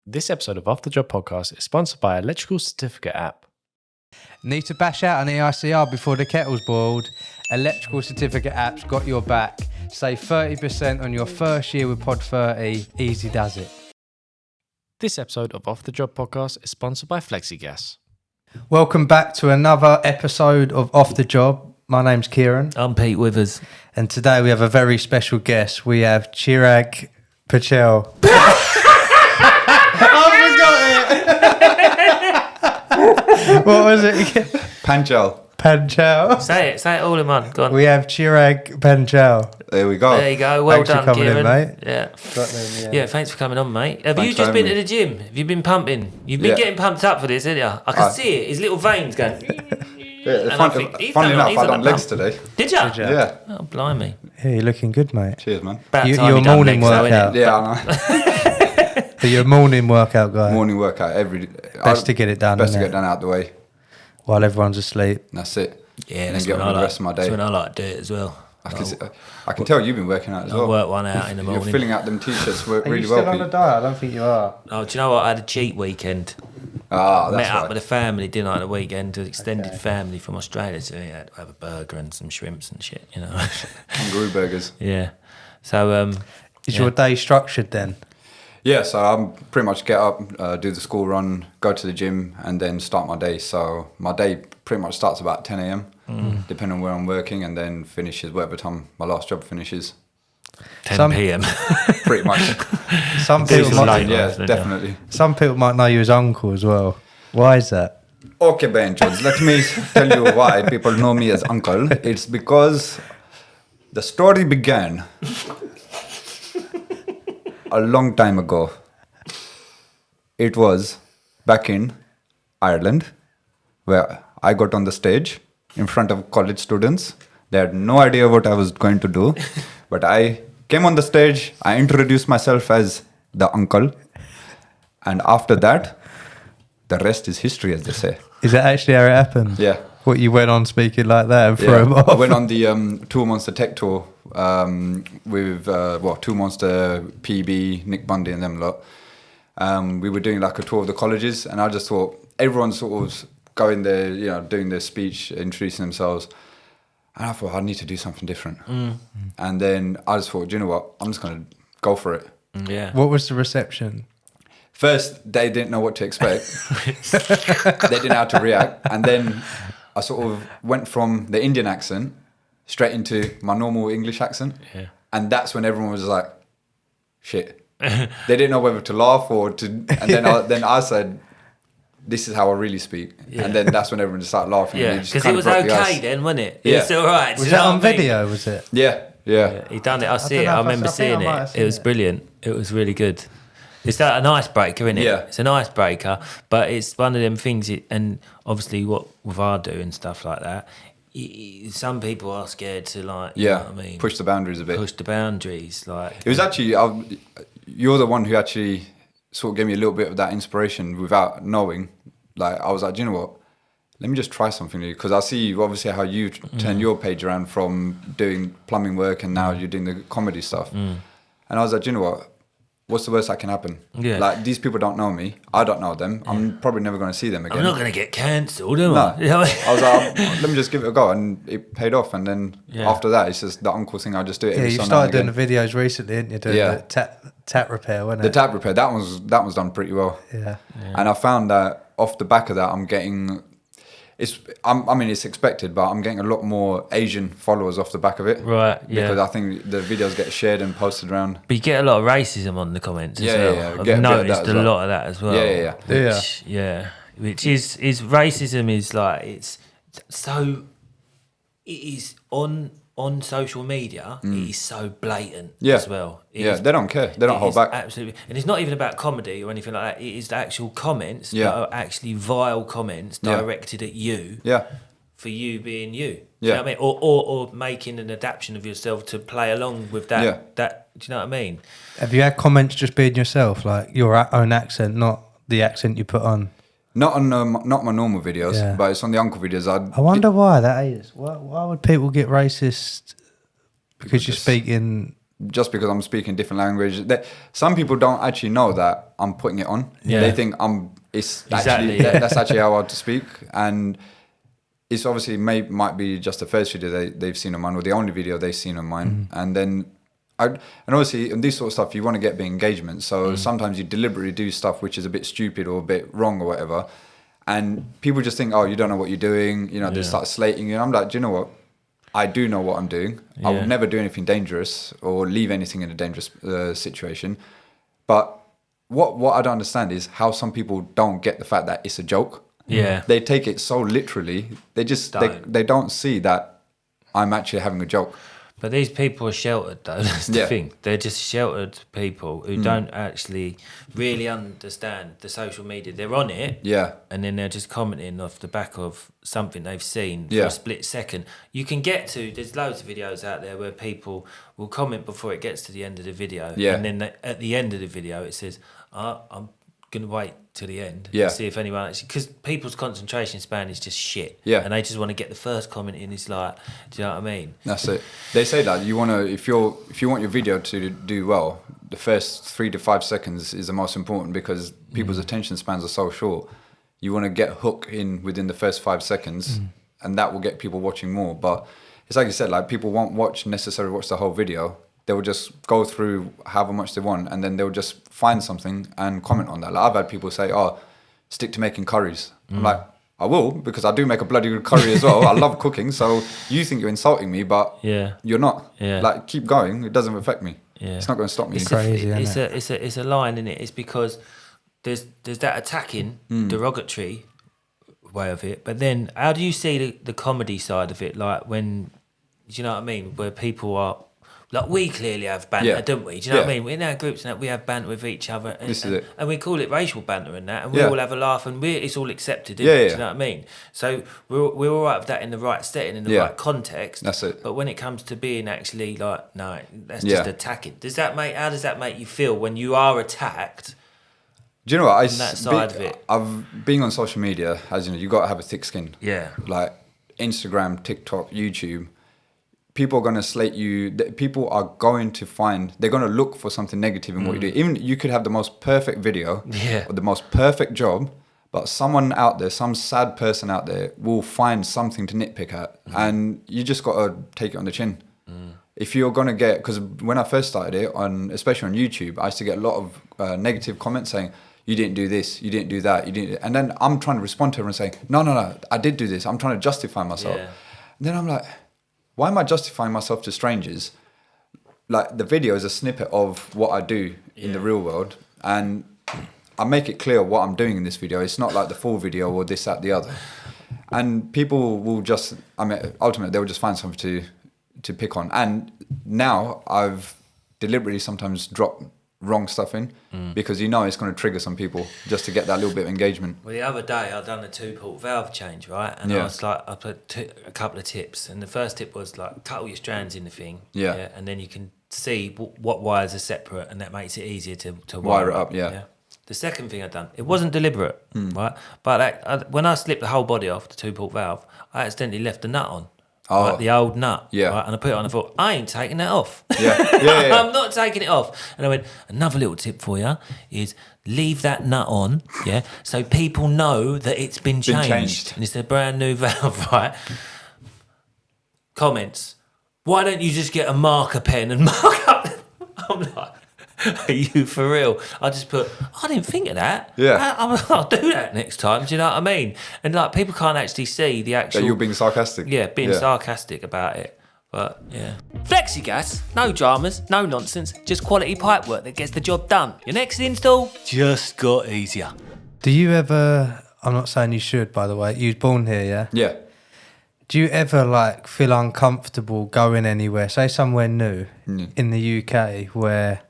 This episode of Off the Job Podcast is sponsored by Electrical Certificate app. Need to bash out an EICR before the kettle's boiled? Electrical Certificate app's got your back. Save 30% on your first year with Pod 30. Easy does it. This episode of Off the Job Podcast is sponsored by FlexiGas. Welcome back to another episode of Off the Job. My name's Kieran. I'm Pete Withers. And today we have a very special guest. We have Chirag, Panchal. What was it again? Panchal. Say it all in one. Go on. We have Chirag, Panchal. There we go. There you go. Well Thanks for done, coming in, Kieran. mate. Yeah. Yeah, thanks for coming on, mate. Have Thanks you for just been having to the gym? Have you been pumping? You've been Yeah. getting pumped up for this, haven't you? I can see it. His little veins going. Yeah, And I think he's funny done- enough, he's I done done a legs pump. today. Did you? Yeah. Oh, blimey. Yeah, you're looking good, mate. Cheers, man. About You- time your you done morning legs, though, workout. innit? Yeah, I know. So you're a morning workout guy. Morning workout every. Best to get it done, Best to innit? get done out the way. While everyone's asleep. And that's it. Yeah, And that's then get when on I with the like. rest of my That's day. when I like to do it as well. I can tell you've been working out as I well. work one out in the You're morning. filling out them t-shirts Are really you still well, on the Pete. diet? I don't think you are. Oh, do you know what? I had a cheat weekend. Ah, that's Met up right. with the family, didn't I, at the weekend, an extended family from Australia, so we had to have a burger and some shrimps and shit, you know. Kangaroo burgers. Yeah. So, Is yeah. your day structured then? Yeah, so I'm pretty much get up, do the school run, go to the gym, and then start my day. So my day pretty much starts about 10 a.m, depending on where I'm working, and then finishes whatever time my last job finishes. 10 Some- p.m. Pretty much. Some people, Decent might, late. Yeah, Nice, definitely. some people might know you as uncle as well. Why is that? Okay, Benjos, let me tell you why people know me as uncle. It's because the story began a long time ago. It was back in Ireland, where I got on the stage in front of college students. They had no idea what I was going to do, but I came on the stage, I introduced myself as the uncle, and after that, the rest is history, as they say. Is that actually how it happened? Yeah. What, you went on speaking like that and threw Yeah, him off? I went on the Tour Monster Tech Tour with Tour Monster, PB, Nick Bundy and them lot. We were doing like a tour of the colleges, and I just thought everyone sort of going there, you know, doing their speech, introducing themselves. And I thought I need to do something different. And then I just thought, do you know what? I'm just going to go for it. Yeah. What was the reception? First, they didn't know what to expect. They didn't know how to react. And then I sort of went from the Indian accent straight into my normal English accent. Yeah. And that's when everyone was like, shit. They didn't know whether to laugh or to... And then I said, this is how I really speak. Yeah. And then that's when everyone just started laughing. Yeah, And just because kind it of was broke the okay ice. then, wasn't it? Yeah. It's all right. Was do you that know on what I mean? video, was it? Yeah. Yeah, he done it. I see don't it. know I if remember I think seeing I might have it. seen It was it. brilliant. It was really good. It's like an icebreaker, isn't it? Yeah. It's an icebreaker, but it's one of them things. And obviously, what with our do and stuff like that, some people are scared to like. You know what I mean? Push the boundaries a bit. Push the boundaries. Like It was actually, you're the one who actually sort of gave me a little bit of that inspiration without knowing. Like, I was like, do you know what? Let me just try something new. Because I see obviously how you turn your page around from doing plumbing work and now you're doing the comedy stuff. And I was like, do you know what? What's the worst that can happen? Yeah. Like, these people don't know me. I don't know them. I'm probably never going to see them again. I'm not going to get cancelled, am No. I? You know what I mean? I was like, let me just give it a go. And it paid off. And then Yeah. after that, it's just the uncle thing. I just do it Yeah, every you so now started and doing the again. videos recently, didn't you? Doing Yeah. the tap repair, wasn't The it? tab repair, that was done pretty well. Yeah. And I found that off the back of that, I'm getting, it's expected, but I'm getting a lot more Asian followers off the back of it. Right, yeah. Because I think the videos get shared and posted around. But you get a lot of racism on the comments as Yeah, well. yeah, I've get a bit of noticed that as a well. lot of that as well. Yeah. Which, which is racism is like, it's so, it is on social media, it is so blatant Yeah. as well. It Yeah, is- they don't care. They don't it hold is back. Absolutely. And it's not even about comedy or anything like that. It is the actual comments Yeah. that are actually vile comments Yeah. directed at you. Yeah. For you being you. Do Yeah. you know what I mean? Or making an adaptation of yourself to play along with that. Yeah. That do you know what I mean? Have you had comments just being yourself, like your own accent, not the accent you put on? Not on not my normal videos, Yeah. but it's on the uncle videos. I wonder why that is. Why would people get racist because you're speaking just because I'm speaking different language. Some people don't actually know that I'm putting it on. Yeah. They think that's actually how I speak, and it's obviously might be just the first video they've seen on mine, or the only video they've seen on mine, and then. And obviously, in this sort of stuff, you want to get the engagement. So sometimes you deliberately do stuff which is a bit stupid or a bit wrong or whatever, and people just think, "Oh, you don't know what you're doing." They start slating you. And I'm like, do you know what? I do know what I'm doing. Yeah. I would never do anything dangerous or leave anything in a dangerous situation. But what I don't understand is how some people don't get the fact that it's a joke. Yeah, They take it so literally. They just they don't see that I'm actually having a joke. but these people are sheltered though. That's the Yeah. thing. They're just sheltered people who don't actually really understand the social media. They're on it, Yeah. and then they're just commenting off the back of something they've seen for Yeah. a split second. You can get to, there's loads of videos out there where people will comment before it gets to the end of the video. Yeah. And then at the end of the video, it says, I'm going to wait till the end Yeah. and see if anyone actually, because people's concentration span is just shit. Yeah. And they just want to get the first comment in. It's like, do you know what I mean? That's it. They say that you want to, if you want your video to do well, the first 3 to 5 seconds is the most important because people's attention spans are so short. You want to get hooked in within the first 5 seconds, and that will get people watching more. But it's like you said, like people won't necessarily watch the whole video. They will just go through however much they want, and then they'll just find something and comment on that. Like I've had people say, "Oh, stick to making curries." I'm like, I will, because I do make a bloody good curry as well. I love cooking, so you think you're insulting me, but Yeah. you're not. Yeah. Like, keep going. It doesn't affect me. Yeah. It's not going to stop me. It's Crazy, it's a line in it. It's because there's that attacking, derogatory way of it, but then how do you see the comedy side of it? Like when, do you know what I mean? Where people are like, we clearly have banter, Yeah. don't we? Do you know what I Yeah. mean? In our groups and that, we have banter with each other, and, This is it. and we call it racial banter and that, and we Yeah. all have a laugh, and it's all accepted. Yeah, Do you yeah. know what I mean? So we're all right with that in the right setting, in the Yeah. right context. That's it. But when it comes to being actually like, no, that's Yeah. just attacking. How does that make you feel when you are attacked? Do you know what? that side of it. I've been on social media, as you know, you got to have a thick skin. Yeah. Like Instagram, TikTok, YouTube. People are going to slate you. People are going to they're going to look for something negative in what you do. Even you could have the most perfect video Yeah. or the most perfect job, but someone out there, some sad person out there will find something to nitpick at. And you just got to take it on the chin. If you're going to get, because when I first started it, especially on YouTube, I used to get a lot of negative comments saying, you didn't do this, you didn't do that, you didn't. And then I'm trying to respond to everyone saying, no, I did do this. I'm trying to justify myself. Yeah. And then I'm like, why am I justifying myself to strangers? Like the video is a snippet of what I do in the real world. And I make it clear what I'm doing in this video. It's not like the full video or this, that, the other. And people will just, ultimately, they'll just find something to pick on. And now I've deliberately sometimes dropped wrong stuff in because it's going to trigger some people just to get that little bit of engagement. Well, the other day I done a 2-port valve change, right? And I was like, I put a couple of tips, and the first tip was like, cut all your strands in the thing, and then you can see what wires are separate, and that makes it easier to wire it up, yeah. The second thing I done, it wasn't deliberate, right? But when I slipped the whole body off the 2-port valve, I accidentally left the nut on. Oh. Right, the old nut. Yeah. Right, and I put it on and I thought, I ain't taking that off. Yeah. I'm not taking it off. And I went, another little tip for you is leave that nut on, yeah, so people know that it's been changed. And it's a brand new valve, right? Comments. Why don't you just get a marker pen and mark up? I'm like, are you for real? I just put, I didn't think of that. Yeah. I'll do that next time. Do you know what I mean? And like, people can't actually see the actual... That you're being sarcastic. Yeah, being sarcastic about it. But, yeah. Flexigas, no dramas, no nonsense, just quality pipework that gets the job done. Your next install just got easier. Do you ever, I'm not saying you should, by the way, you was born here, yeah? Yeah. Do you ever like feel uncomfortable going anywhere, say somewhere new in the UK where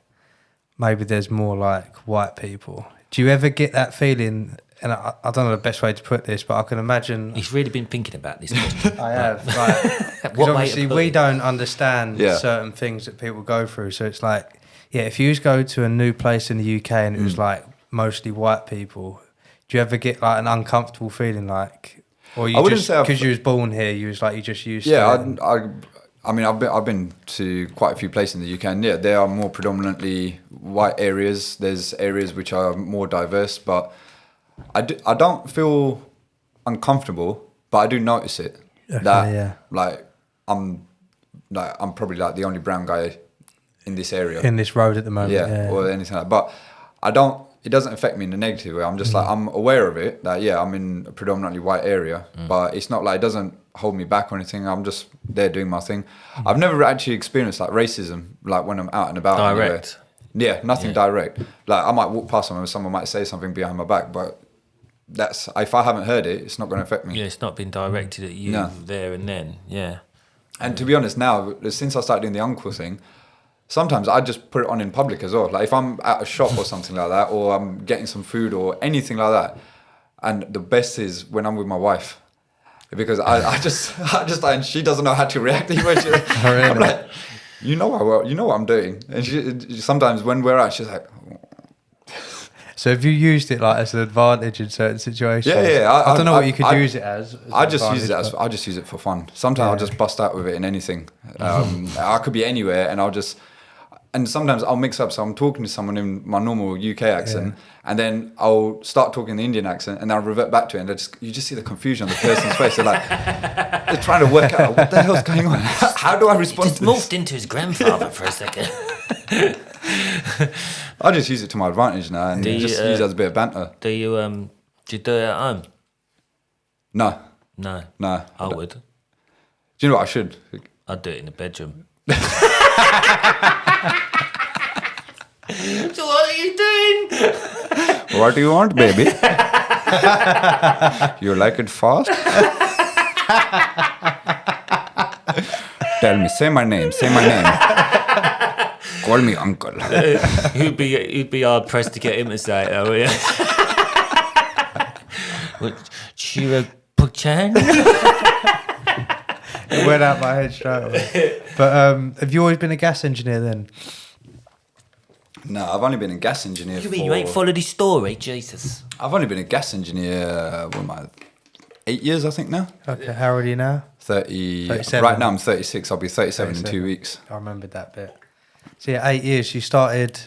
maybe there's more like white people? Do you ever get that feeling? And I don't know the best way to put this, but I can imagine. He's really been thinking about this question. I have. Like, What because way to obviously put we it? don't understand Yeah. certain things that people go through. So it's like, yeah, if you just go to a new place in the UK and it was like mostly white people, do you ever get like an uncomfortable feeling like, or you I wouldn't just say I've- because you was born here, you was like you just used to Yeah, it? I mean, I've been to quite a few places in the UK, and yeah, they are more predominantly white areas. There's areas which are more diverse, but I don't feel uncomfortable, but I do notice it. Okay, Like I'm probably like the only brown guy in this area. In this road at the moment. Yeah. Or anything like that. But it doesn't affect me in a negative way. I'm just like, I'm aware of it, that I'm in a predominantly white area, but it's not like, it doesn't hold me back or anything. I'm just there doing my thing. I've never actually experienced like racism, like when I'm out and about. Direct. Anywhere. Yeah, nothing direct. Like I might walk past someone and someone might say something behind my back, but if I haven't heard it, it's not going to affect me. Yeah, it's not been directed at you there and then. Yeah. And to be honest, now, since I started doing the uncle thing, sometimes I just put it on in public as well. Like if I'm at a shop or something like that, or I'm getting some food or anything like that. And the best is when I'm with my wife, because I just and she doesn't know how to react. I'm like, you know what I'm doing. And she sometimes when we're out, she's like. So have you used it like as an advantage in certain situations? Yeah. I don't know what you could use it as. I just use it for fun. Sometimes I'll just bust out with it in anything. I could be anywhere, and sometimes I'll mix up. So I'm talking to someone in my normal UK accent, and then I'll start talking the Indian accent, and then I'll revert back to it, and you just see the confusion on the person's face. They're like, they're trying to work out what the hell's going on. How do I respond to this? Morphed into his grandfather for a second. I just use it to my advantage now, and use it as a bit of banter. Do you do it at home? No. I would. Do you know what I should? I'd do it in the bedroom. So what are you doing? What do you want, baby? You like it fast? Tell me, say my name. Call me uncle. You'd be hard pressed to get him to say it, though, wouldn't you? Chirag Puchan? It went out my head straight away. But have you always been a gas engineer then? No, I've only been a gas engineer You ain't followed his story, Jesus. I've only been a gas engineer, 8 years, I think now. Okay, how old are you now? 37. Right now I'm 36. I'll be 37 in 2 weeks. I remembered that bit. So 8 years, you started...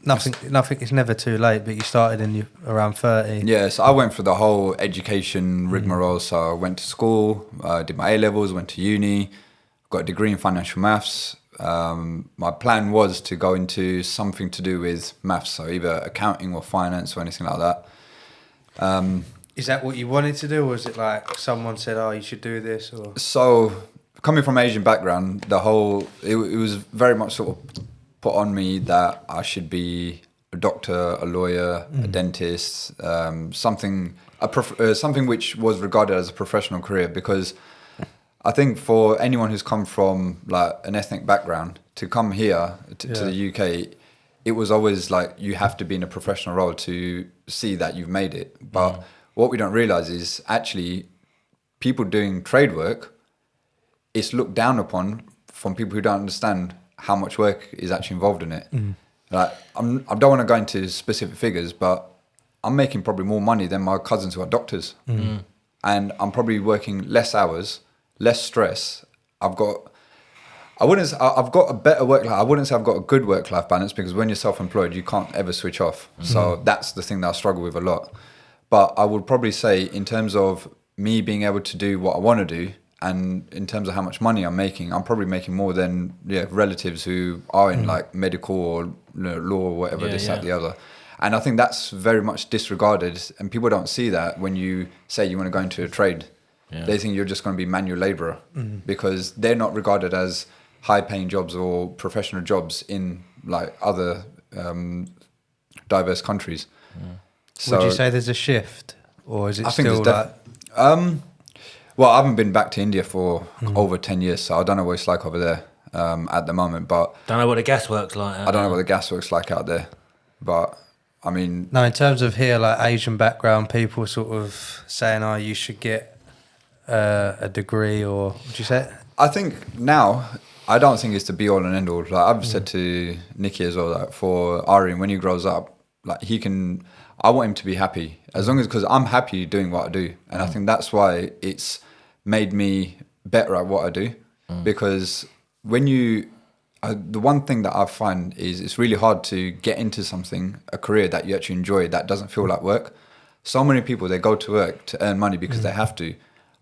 Nothing. It's never too late, but you started around 30. Yeah, so I went for the whole education rigmarole. So I went to school, did my A-levels, went to uni, got a degree in financial maths. My plan was to go into something to do with maths, so either accounting or finance or anything like that. Is that what you wanted to do, or was it like someone said, "Oh, you should do this"? Or so, coming from Asian background, it was very much sort of put on me that I should be a doctor, a lawyer, a dentist, something which was regarded as a professional career, because I think for anyone who's come from like an ethnic background to come here to the UK, it was always like you have to be in a professional role to see that you've made it. But what we don't realise is actually people doing trade work, it's looked down upon from people who don't understand how much work is actually involved in it. Like I don't want to go into specific figures, but I'm making probably more money than my cousins who are doctors, and I'm probably working less hours, less stress. I've got a better work life. I wouldn't say I've got a good work-life balance, because when you're self-employed, you can't ever switch off. So that's the thing that I struggle with a lot. But I would probably say, in terms of me being able to do what I want to do, and in terms of how much money I'm making, I'm probably making more than relatives who are in like medical or law or whatever, that, the other. And I think that's very much disregarded, and people don't see that when you say you want to go into a trade. They think you're just going to be manual labourer, because they're not regarded as high-paying jobs or professional jobs in like other diverse countries. So, would you say there's a shift, or is it still like? Well, I haven't been back to India for over 10 years, so I don't know what it's like over there at the moment. But don't know what the gas works like. I don't know what the gas works like out there. But I mean, no, in terms of here, like Asian background people, sort of saying, "Oh, you should get a degree," or would you say? I think now, I don't think it's the be all and end all. Like I've said to Nicky as well, that for Ari, when he grows up, like I want him to be happy, as long as, because I'm happy doing what I do, and I think that's why it's made me better at what I do. because when you, the one thing that I find is it's really hard to get into something, a career that you actually enjoy that doesn't feel like work. So many people, they go to work to earn money because they have to.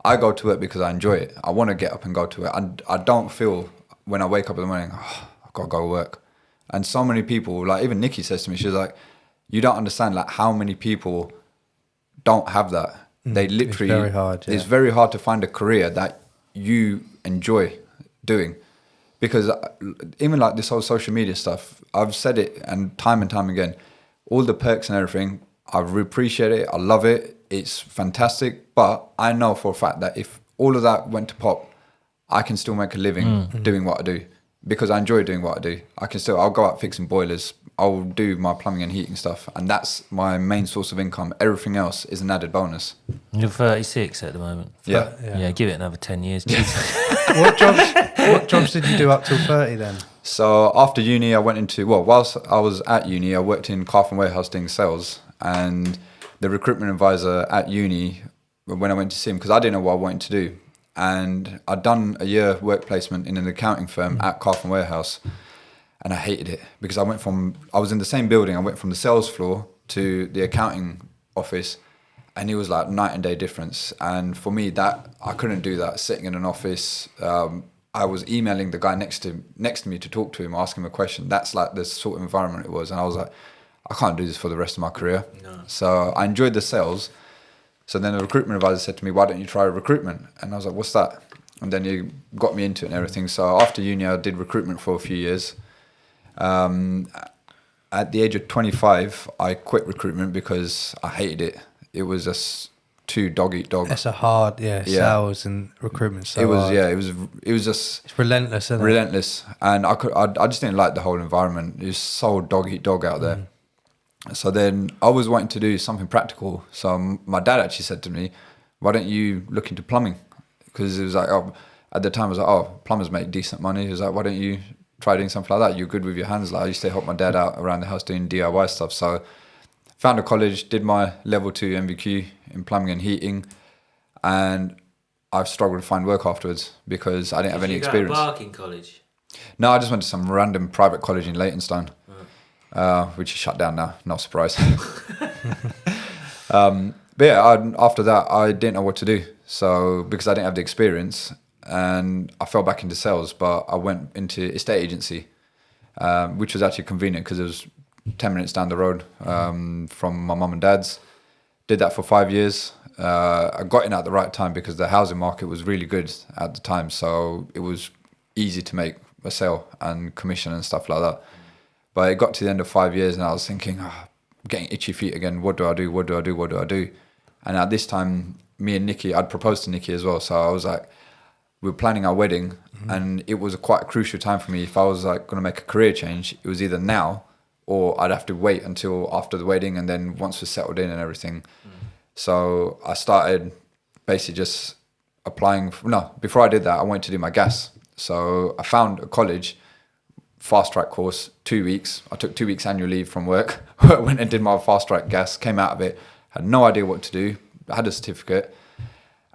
I go to work because I enjoy it. I want to get up and go to work. I don't feel when I wake up in the morning, I've got to go to work. And so many people, like even Nikki says to me, she's like, you don't understand like how many people don't have that. They literally, it's very hard. Yeah. It's very hard to find a career that you enjoy doing. Because even like this whole social media stuff, I've said it and time again, all the perks and everything, I appreciate it. I love it. It's fantastic. But I know for a fact that if all of that went to pop, I can still make a living doing what I do because I enjoy doing what I do. I'll go out fixing boilers. I'll do my plumbing and heating stuff. And that's my main source of income. Everything else is an added bonus. You're 36 at the moment. Yeah. Give it another 10 years. What jobs did you do up till 30 then? So after uni, I went into, whilst I was at uni, I worked in Carpham Warehouse doing sales. And the recruitment advisor at uni, when I went to see him, because I didn't know what I wanted to do. And I'd done a year work placement in an accounting firm at Carpham Warehouse. And I hated it because I was in the same building. I went from the sales floor to the accounting office. And it was like night and day difference. And for me, that I couldn't do that, sitting in an office. I was emailing the guy next to me to talk to him, ask him a question. That's like the sort of environment it was. And I was like, I can't do this for the rest of my career. No. So I enjoyed the sales. So then the recruitment advisor said to me, why don't you try recruitment? And I was like, what's that? And then he got me into it and everything. So after uni, I did recruitment for a few years. At the age of 25, I quit recruitment because I hated it. It was just too dog eat dog. That's a hard, sales and recruitment. So it was, hard. it was just... It's relentless, isn't it? Relentless. And I just didn't like the whole environment. It was so dog eat dog out there. So then I was wanting to do something practical. So my dad actually said to me, why don't you look into plumbing? Because it was like, at the time I was like, plumbers make decent money. He was like, why don't you try doing something like that? You're good with your hands. Like I used to help my dad out around the house doing DIY stuff. So found a college, did my level 2 MVQ in plumbing and heating. And I've struggled to find work afterwards because I didn't have any experience. Did you go to Barking College? No, I just went to some random private college in Leytonstone. Which is shut down now, no surprise. But yeah, after that, I didn't know what to do. So, because I didn't have the experience, and I fell back into sales, but I went into estate agency, which was actually convenient because it was 10 minutes down the road from my mum and dad's. Did that for 5 years. I got in at the right time because the housing market was really good at the time. So it was easy to make a sale and commission and stuff like that. But it got to the end of 5 years and I was thinking, I'm getting itchy feet again. What do I do? What do I do? What do I do? And at this time, me and Nikki, I'd proposed to Nikki as well. So I was like, we were planning our wedding and it was quite a crucial time for me. If I was like going to make a career change, it was either now or I'd have to wait until after the wedding and then once we're settled in and everything. So I started basically just applying. Before I did that, I wanted to do my gas. So I found a college, fast track course, 2 weeks. I took 2 weeks annual leave from work, went and did my fast track gas, came out of it, had no idea what to do, had a certificate.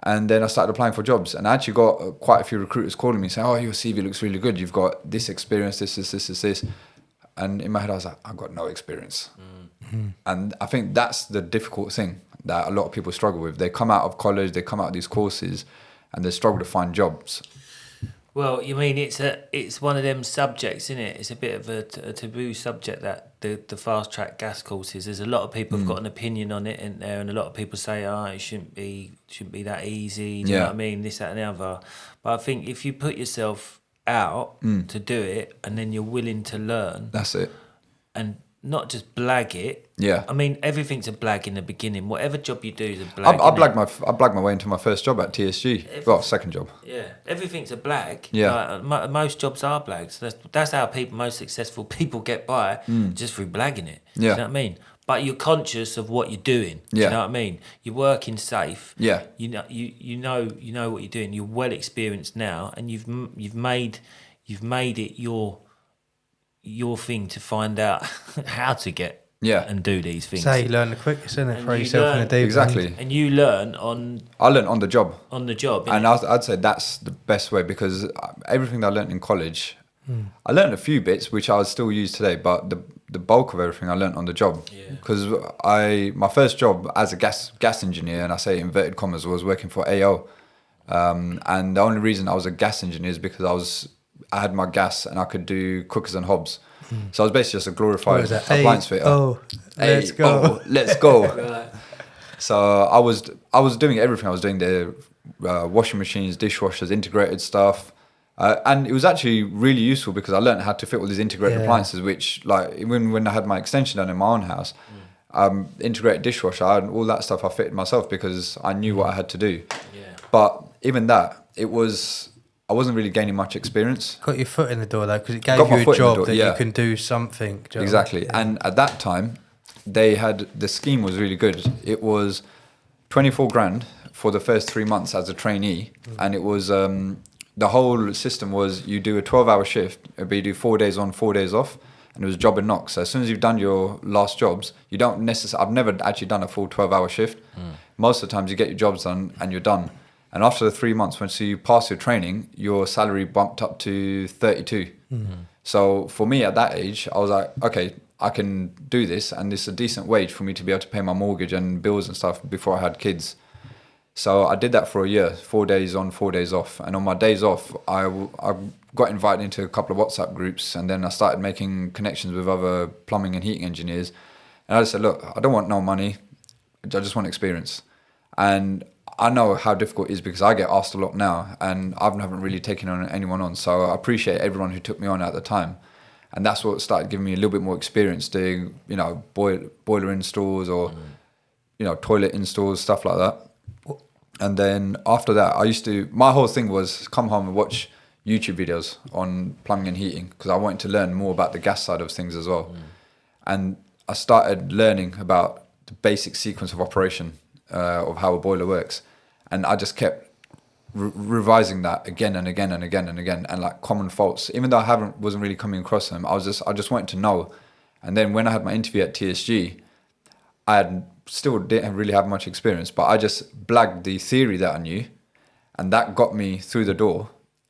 And then I started applying for jobs. And I actually got quite a few recruiters calling me saying, your CV looks really good. You've got this experience, this. And in my head, I was like, I've got no experience. And I think that's the difficult thing that a lot of people struggle with. They come out of college, they come out of these courses, and they struggle to find jobs. Well, you mean it's one of them subjects, isn't it? It's a bit of a taboo subject, that the fast track gas courses. There's a lot of people have got an opinion on it, isn't there? And a lot of people say, it shouldn't be that easy. Do you know what I mean? This, that, and the other. But I think if you put yourself out to do it, and then you're willing to learn, that's it, and not just blag it. Yeah. I mean, everything's a blag in the beginning. Whatever job you do is a blag. I blagged my way into my first job at TSG. Second job. Yeah, everything's a blag. Yeah. Like, most jobs are blags. That's how most successful people get by, just through blagging it. Yeah. Do you know what I mean? But you're conscious of what you're doing. Do you know what I mean? You're working safe. Yeah. You know what you're doing. You're well experienced now, and you've made it your thing to find out how to get Yeah. and do these things. So you learn the quickest, isn't it? And Throw you yourself in learn- a deep end. Exactly. And you learn on I learned on the job. the job. And innit? I'd say that's the best way, because everything I learned in college, I learned a few bits which I would still use today, but the bulk of everything I learned on the job. Yeah. Because my first job as a gas engineer, and I say inverted commas, was working for AO. And the only reason I was a gas engineer is because I had my gas and I could do cookers and hobs. So I was basically just a What glorified was that? appliance fitter. Oh, let's go. Oh, let's go. Right. So I was doing everything. I was doing the washing machines, dishwashers, integrated stuff, and it was actually really useful because I learned how to fit all these integrated Yeah. appliances. Which, like, even when I had my extension done in my own house, integrated dishwasher, all that stuff I fitted myself because I knew what I had to do. Yeah. But even that, I wasn't really gaining much experience. Got your foot in the door though, because it gave Got my you a foot in the job door, that yeah. you can do something. Do you know what I mean? Exactly. Yeah. And at that time, the scheme was really good. It was 24 grand for the first 3 months as a trainee. And it was, the whole system was you do a 12-hour shift, but you do 4 days on, 4 days off. And it was job and knock. So as soon as you've done your last jobs, you don't necessarily, I've never actually done a full 12-hour shift. Most of the times you get your jobs done and you're done. And after the 3 months, once you pass your training, your salary bumped up to 32. So for me at that age, I was like, okay, I can do this, and it's a decent wage for me to be able to pay my mortgage and bills and stuff before I had kids. So I did that for a year, 4 days on, 4 days off. And on my days off, I got invited into a couple of WhatsApp groups, and then I started making connections with other plumbing and heating engineers. And I just said, look, I don't want no money. I just want experience. And I know how difficult it is because I get asked a lot now, and I haven't really taken anyone on. So I appreciate everyone who took me on at the time. And that's what started giving me a little bit more experience doing, boiler installs or, toilet installs, stuff like that. And then after that, my whole thing was come home and watch YouTube videos on plumbing and heating because I wanted to learn more about the gas side of things as well. And I started learning about the basic sequence of operation of how a boiler works. And I just kept revising that again and again and again and again, and like common faults. Even though I wasn't really coming across them, I just wanted to know. And then when I had my interview at TSG, still didn't really have much experience, but I just blagged the theory that I knew, and that got me through the door.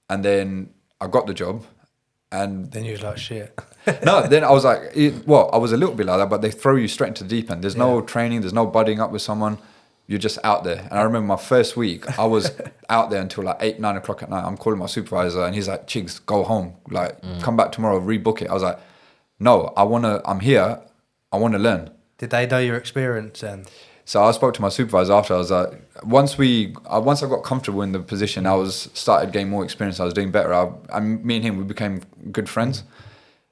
And then I got the job, and Then you was like, shit. no, then I was like, I was a little bit like that, but they throw you straight into the deep end. There's no training, there's no buddying up with someone. You're just out there. And I remember my first week, I was out there until like 8, 9 o'clock at night. I'm calling my supervisor, and he's like, Chigs, go home. Like, come back tomorrow, rebook it. I was like, no, I'm here. I want to learn. Did they know your experience then? So I spoke to my supervisor after. I was like, once I got comfortable in the position, started getting more experience. I was doing better. Me and him, we became good friends.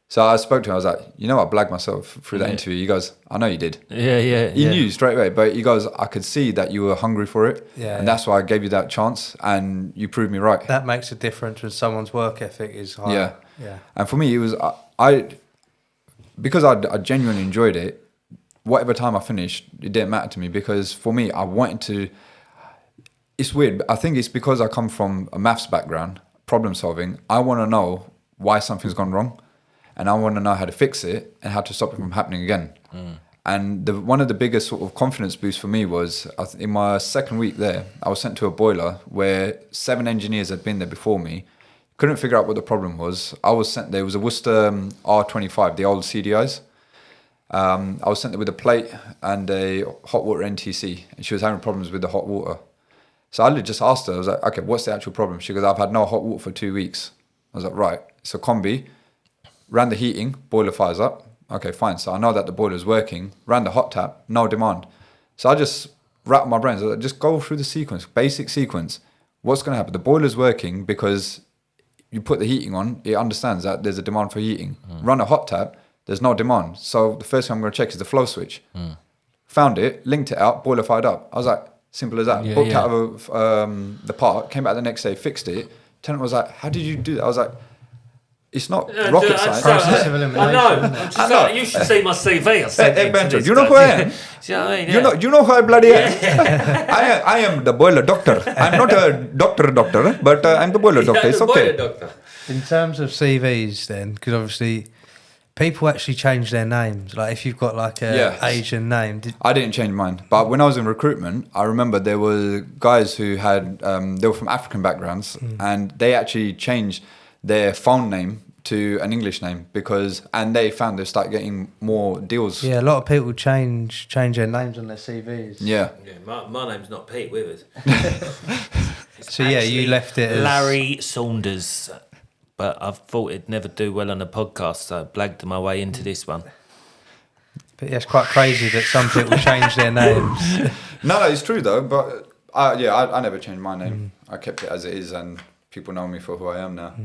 So I spoke to him. I was like, I blagged myself through that interview. He goes, I know you did. Yeah. He knew straight away, but he goes, I could see that you were hungry for it. Yeah, and that's why I gave you that chance, and you proved me right. That makes a difference when someone's work ethic is high. Yeah. And for me, it was, because I genuinely enjoyed it, whatever time I finished, it didn't matter to me, because for me, I wanted to, it's weird, but I think it's because I come from a maths background, problem solving. I want to know why something's gone wrong, and I want to know how to fix it and how to stop it from happening again. And one of the biggest sort of confidence boosts for me was in my second week there, I was sent to a boiler where 7 engineers had been there before me, couldn't figure out what the problem was. I was sent there, it was a Worcester R25, the old CDIs. I was sent there with a plate and a hot water NTC, and she was having problems with the hot water. So I just asked her, I was like, okay, what's the actual problem? She goes, I've had no hot water for 2 weeks. I was like, right, it's a combi, ran the heating, boiler fires up. Okay, fine. So I know that the boiler's working, ran the hot tap, no demand. So I just wrapped my brains, I was like, just go through the sequence, basic sequence. What's going to happen? The boiler's working because you put the heating on, it understands that there's a demand for heating. Run a hot tap, there's no demand. So the first thing I'm going to check is the flow switch. Found it, linked it out, boiler fired up. I was like, simple as that. Booked out of the part, came back the next day, fixed it. Tenant was like, how did you do that? I was like, it's not rocket science. Process of elimination. I know. I'm just like, you should see my CV. Hey, Panchal, you know who I am? Do you know what I mean? You know who I bloody am? I am the boiler doctor. I'm not a doctor, but I'm the boiler doctor. It's okay. In terms of CVs then, because obviously people actually change their names. Like if you've got like a Yes. Asian name, I didn't change mine, but when I was in recruitment, I remember there were guys who had they were from African backgrounds, and they actually changed their phone name to an English name and they found they start getting more deals. yeah, a lot of people change their names on their CVs. Yeah. My name's not Pete Withers. So yeah, you left it as Larry Saunders, but I thought it'd never do well on a podcast, so I blagged my way into this one. But yeah, it's quite crazy that some people change their names. No, it's true though. But I never changed my name. I kept it as it is, and people know me for who I am now.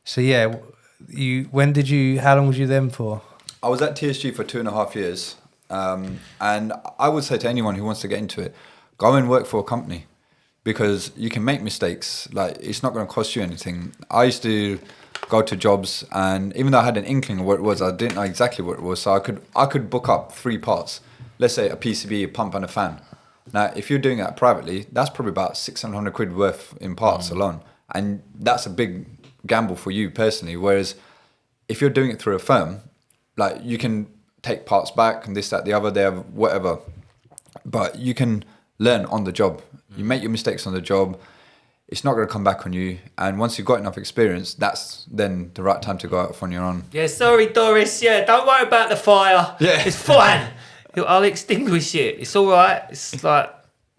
So yeah, how long was you then for? I was at TSG for 2.5 years, and I would say to anyone who wants to get into it, go and work for a company, because you can make mistakes. Like, it's not going to cost you anything. I used to go to jobs, and even though I had an inkling of what it was, I didn't know exactly what it was. So I could book up 3 parts. Let's say a PCB, a pump, and a fan. Now, if you're doing that privately, that's probably about 600 quid worth in parts alone, and that's a big gamble for you personally. Whereas if you're doing it through a firm, like, you can take parts back and this, that, the other, there, whatever, but you can learn on the job. You make your mistakes on the job. It's not going to come back on you. And once you've got enough experience, that's then the right time to go out on your own. Yeah, sorry, Doris. Yeah, don't worry about the fire. Yeah. It's fine. I'll extinguish it. It's all right. It's like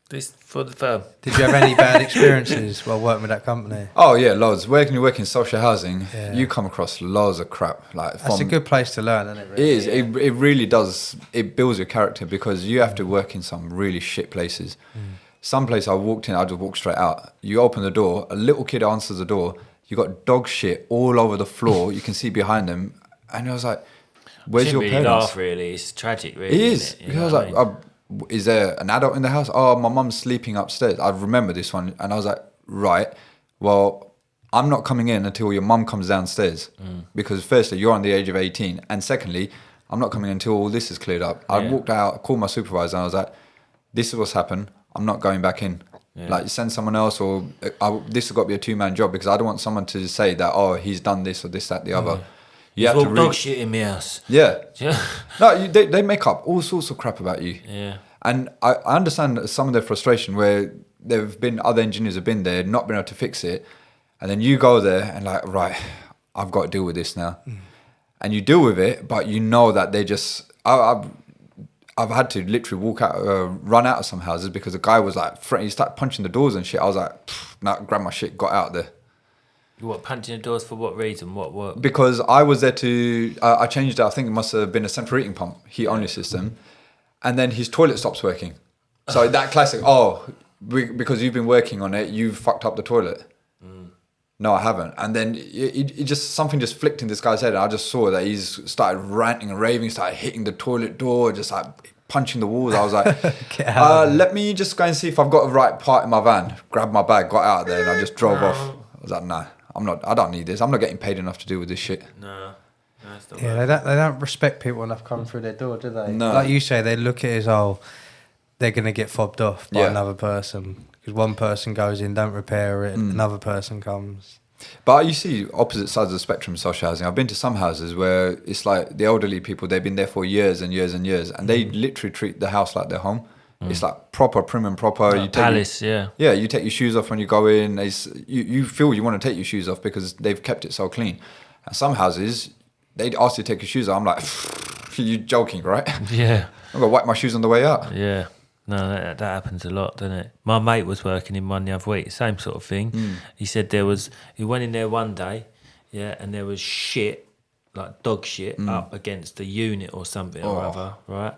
this for the firm. Did you have any bad experiences while working with that company? Oh yeah, loads. When you work in social housing, Yeah. you come across loads of crap. Like, That's a good place to learn, isn't it? It Really? is. It really does. It builds your character, because you have to work in some really shit places. Some place I walked in, I just walked straight out. You open the door, a little kid answers the door. You got dog shit all over the floor. You can see behind them, and I was like, "Where's Shouldn't your really parents?" laugh, really. It's tragic, really. It isn't is. it? You Because I know was what like, mean? is there an adult in the house? Oh, my mum's sleeping upstairs. I remember this one. And I was like, right, well, I'm not coming in until your mum comes downstairs. Because firstly, you're on the age of 18. And secondly, I'm not coming until all this is cleared up. I walked out, called my supervisor, and I was like, this is what's happened. I'm not going back in. Like, send someone else, or this has got to be a 2-man job, because I don't want someone to say that, oh, he's done this or this, that, the other. You have to dog shit in my house. Yeah. Yeah. No, they make up all sorts of crap about you. Yeah. And I understand some of their frustration, where there've been other engineers have been there, not been able to fix it, and then you go there and like, right, I've got to deal with this now, and you deal with it, but you know that they just. I've had to literally run out of some houses because the guy was like, he started punching the doors and shit. I was like, nah, grab my shit, got out there. You what, punching the doors for what reason? What? Because I was there to, I changed it. I think it must have been a central heating pump, heat only system. And then his toilet stops working. So that classic, because you've been working on it, you've fucked up the toilet. No, I haven't. And then it just, something just flicked in this guy's head. And I just saw that he's started ranting and raving, started hitting the toilet door, just like punching the walls. I was like, let me just go and see if I've got the right part in my van. Grabbed my bag, got out there, and I just drove off. I was like, nah, I don't need this. I'm not getting paid enough to deal with this shit. No, it's not Yeah, they don't respect people enough coming through their door, do they? No. Like you say, they look at it as, they're going to get fobbed off by another person. Because one person goes in, don't repair it, another person comes. But you see opposite sides of the spectrum of social housing. I've been to some houses where it's like the elderly people, they've been there for years and years and years, and they literally treat the house like their home. It's like proper, prim and proper. Like palace, yeah. Yeah, you take your shoes off when you go in. You feel you want to take your shoes off because they've kept it so clean. And some houses, they'd ask you to take your shoes off. I'm like, you joking, right? Yeah. I'm going to wipe my shoes on the way out. Yeah. No, that happens a lot, doesn't it? My mate was working in one the other week, same sort of thing. He said he went in there one day, and there was shit, like dog shit, up against the unit or something or other, right?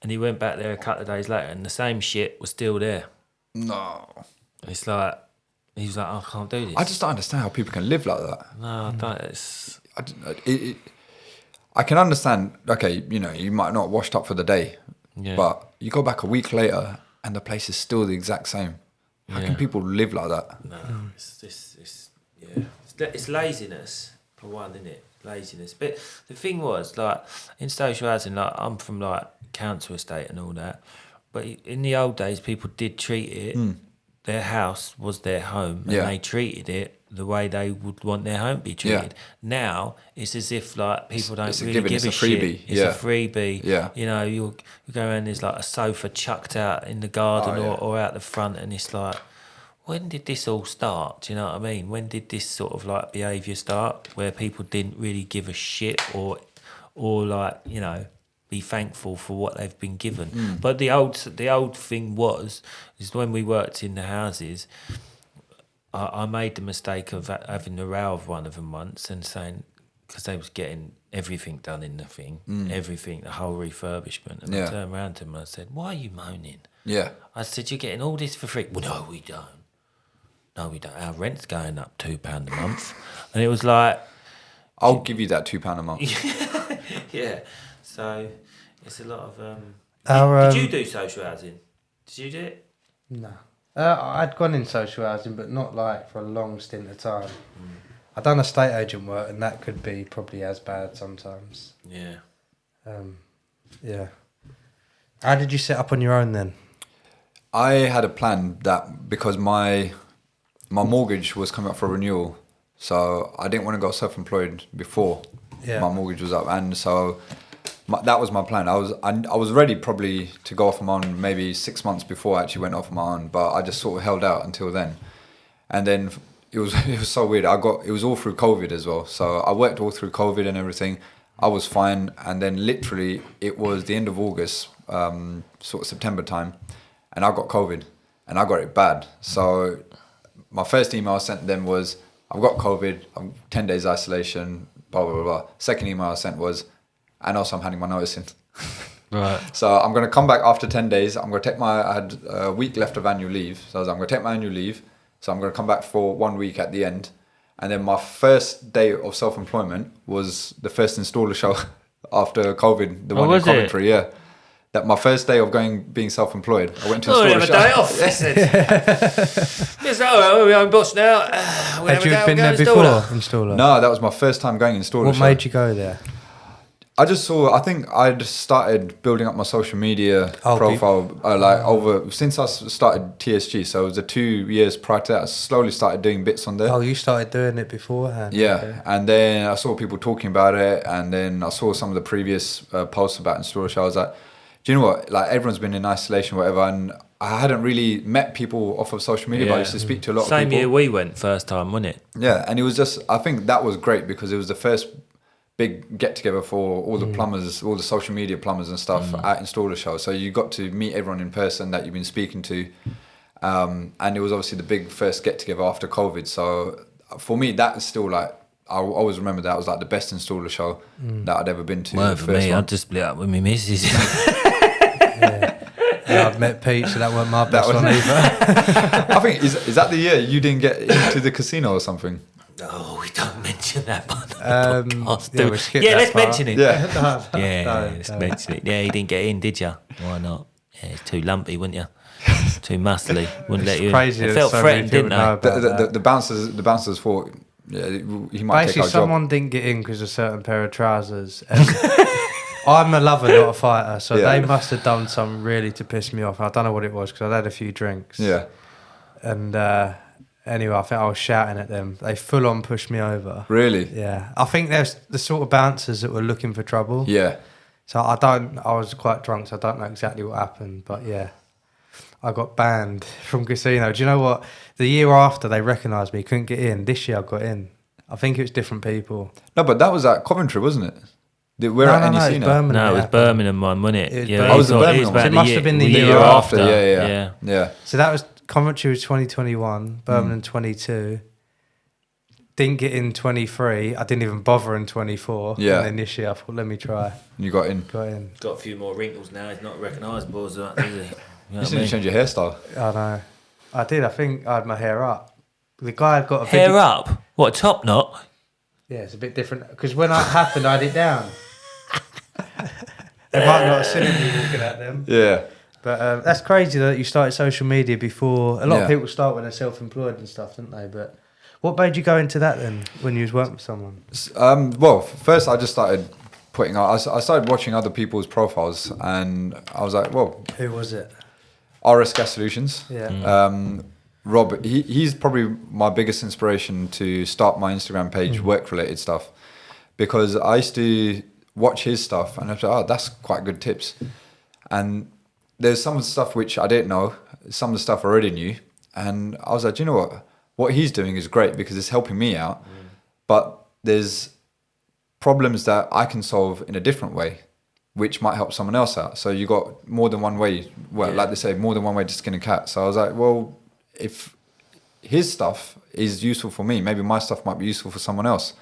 And he went back there a couple of days later, and the same shit was still there. No. It's like, he was like, I can't do this. I just don't understand how people can live like that. No, I don't. It's... I can understand, okay, you might not washed up for the day, but you go back a week later and the place is still the exact same. How can people live like that? No, it's laziness for one, isn't it? Laziness. But the thing was, like, in social housing, like, I'm from like council estate and all that, but in the old days, people did treat it their house was their home, and they treated it the way they would want their home to be treated. Now it's as if like people don't really give a freebie. shit. It's a freebie. Yeah. You know, you go around, there's like a sofa chucked out in the garden or out the front, and it's like, when did this all start? Do you know what I mean? When did this sort of like behaviour start, where people didn't really give a shit or like, you know, be thankful for what they've been given? But the old thing is when we worked in the houses, I made the mistake of having a row with one of them once and saying, because they was getting everything done in the thing, everything, the whole refurbishment, and I turned around to them and I said, "Why are you moaning?" Yeah. I said, "You're getting all this for free." "Well, no, we don't. No, we don't. Our rent's going up £2 a month." And it was like, I'll give you that £2 a month. yeah. So it's a lot of. Did you do social housing? Did you do it? No. I'd gone in social housing, but not like for a long stint of time. I'd done estate agent work, and that could be probably as bad sometimes. Yeah. Yeah. How did you set up on your own then? I had a plan that because my mortgage was coming up for renewal, so I didn't want to go self-employed before my mortgage was up, and so that was my plan. I was ready probably to go off on my own maybe 6 months before I actually went off on my own, but I just sort of held out until then, and then it was so weird. It was all through COVID as well, so I worked all through COVID and everything. I was fine, and then literally it was the end of August, sort of September time, and I got COVID, and I got it bad. So my first email I sent them was, "I've got COVID, I'm 10 days isolation, blah, blah, blah, blah." Second email I sent was, "And also I'm handing my notice in." Right. So I'm going to come back after 10 days. I had a week left of annual leave. So I was like, I'm going to take my annual leave. So I'm going to come back for 1 week at the end. And then my first day of self-employment was the first installer show after COVID, the one in Coventry, yeah. That my first day of being self-employed, I went to install have a day off. Yes, I'm boss now. Had you been there before, installer? No, that was my first time going installer. What made you go there? I think I'd started building up my social media profile since I started TSG. So it was the 2 years prior to that. I slowly started doing bits on there. Oh, you started doing it beforehand? Yeah, okay. And then I saw people talking about it, and then I saw some of the previous posts about installer show. I was like, do you know what? Like, everyone's been in isolation, whatever, and I hadn't really met people off of social media, but I used to speak to a lot of people. Same year we went first time, wasn't it? Yeah, and it was just, I think that was great because it was the first big get together for all the plumbers, all the social media plumbers and stuff at installer show. So you got to meet everyone in person that you've been speaking to, and it was obviously the big first get together after COVID. So for me, that is still like, I always remember that was like the best installer show that I'd ever been to. Well, for me, I'd just split up with my missus. Yeah, I've met Pete, so that weren't my best one either. I think is that the year you didn't get into the casino or something? Oh, we don't mention that one. Let's mention it. Yeah, Let's mention it. Yeah, you didn't get in, did you? Why not? Yeah, it's too lumpy, wouldn't you? Too muscly. Wouldn't let you in. Crazy. It felt threatened, didn't they? The bouncers thought, yeah, he might basically take our someone job. didn't get in because of a certain pair of trousers. And I'm a lover, not a fighter, so they must have done something really to piss me off. I don't know what it was because I'd had a few drinks. Yeah. And anyway, I think I was shouting at them. They full on pushed me over. Really? Yeah. I think there's the sort of bouncers that were looking for trouble. Yeah. So I was quite drunk, so I don't know exactly what happened, but yeah. I got banned from casino. Do you know what? The year after, they recognised me, couldn't get in. This year, I got in. I think it was different people. No, but that was at Coventry, wasn't it? We're no, at no, NEC it's now. Birmingham. No, it was Birmingham one, wasn't it? It was Yeah, Birmingham. Oh, was it Birmingham? about It must have been the year after. Yeah. Yeah. So that was Coventry was 2021, Birmingham 22. Didn't get in 23. I didn't even bother in 24. Yeah. And then this year I thought, let me try. You got in. Got in. Got a few more wrinkles now. He's not recognisable as that, is he? You know You what I didn't mean? change your hairstyle. I know. I did. I think I had my hair up. The guy had got a Hair video. up? What, top knot? Yeah, it's a bit different. Because when that happened, I had it down. They might not have seen me walking at them. Yeah. But that's crazy that you started social media before. A lot of Yeah. people start when they're self-employed and stuff, don't they? But what made you go into that then when you was working with someone? Well, first I just started putting out. I started watching other people's profiles, and I was like, well, Who was it? RS Gas Solutions. Yeah. Rob, he's probably my biggest inspiration to start my Instagram page, work-related stuff, because I used to watch his stuff and I was like, oh, that's quite good tips. And there's some of the stuff which I didn't know, some of the stuff I already knew. And I was like, you know what? What he's doing is great because it's helping me out. But there's problems that I can solve in a different way, which might help someone else out. So you got more than one way, like they say, more than one way to skin a cat. So I was like, well, if his stuff is useful for me, maybe my stuff might be useful for someone else.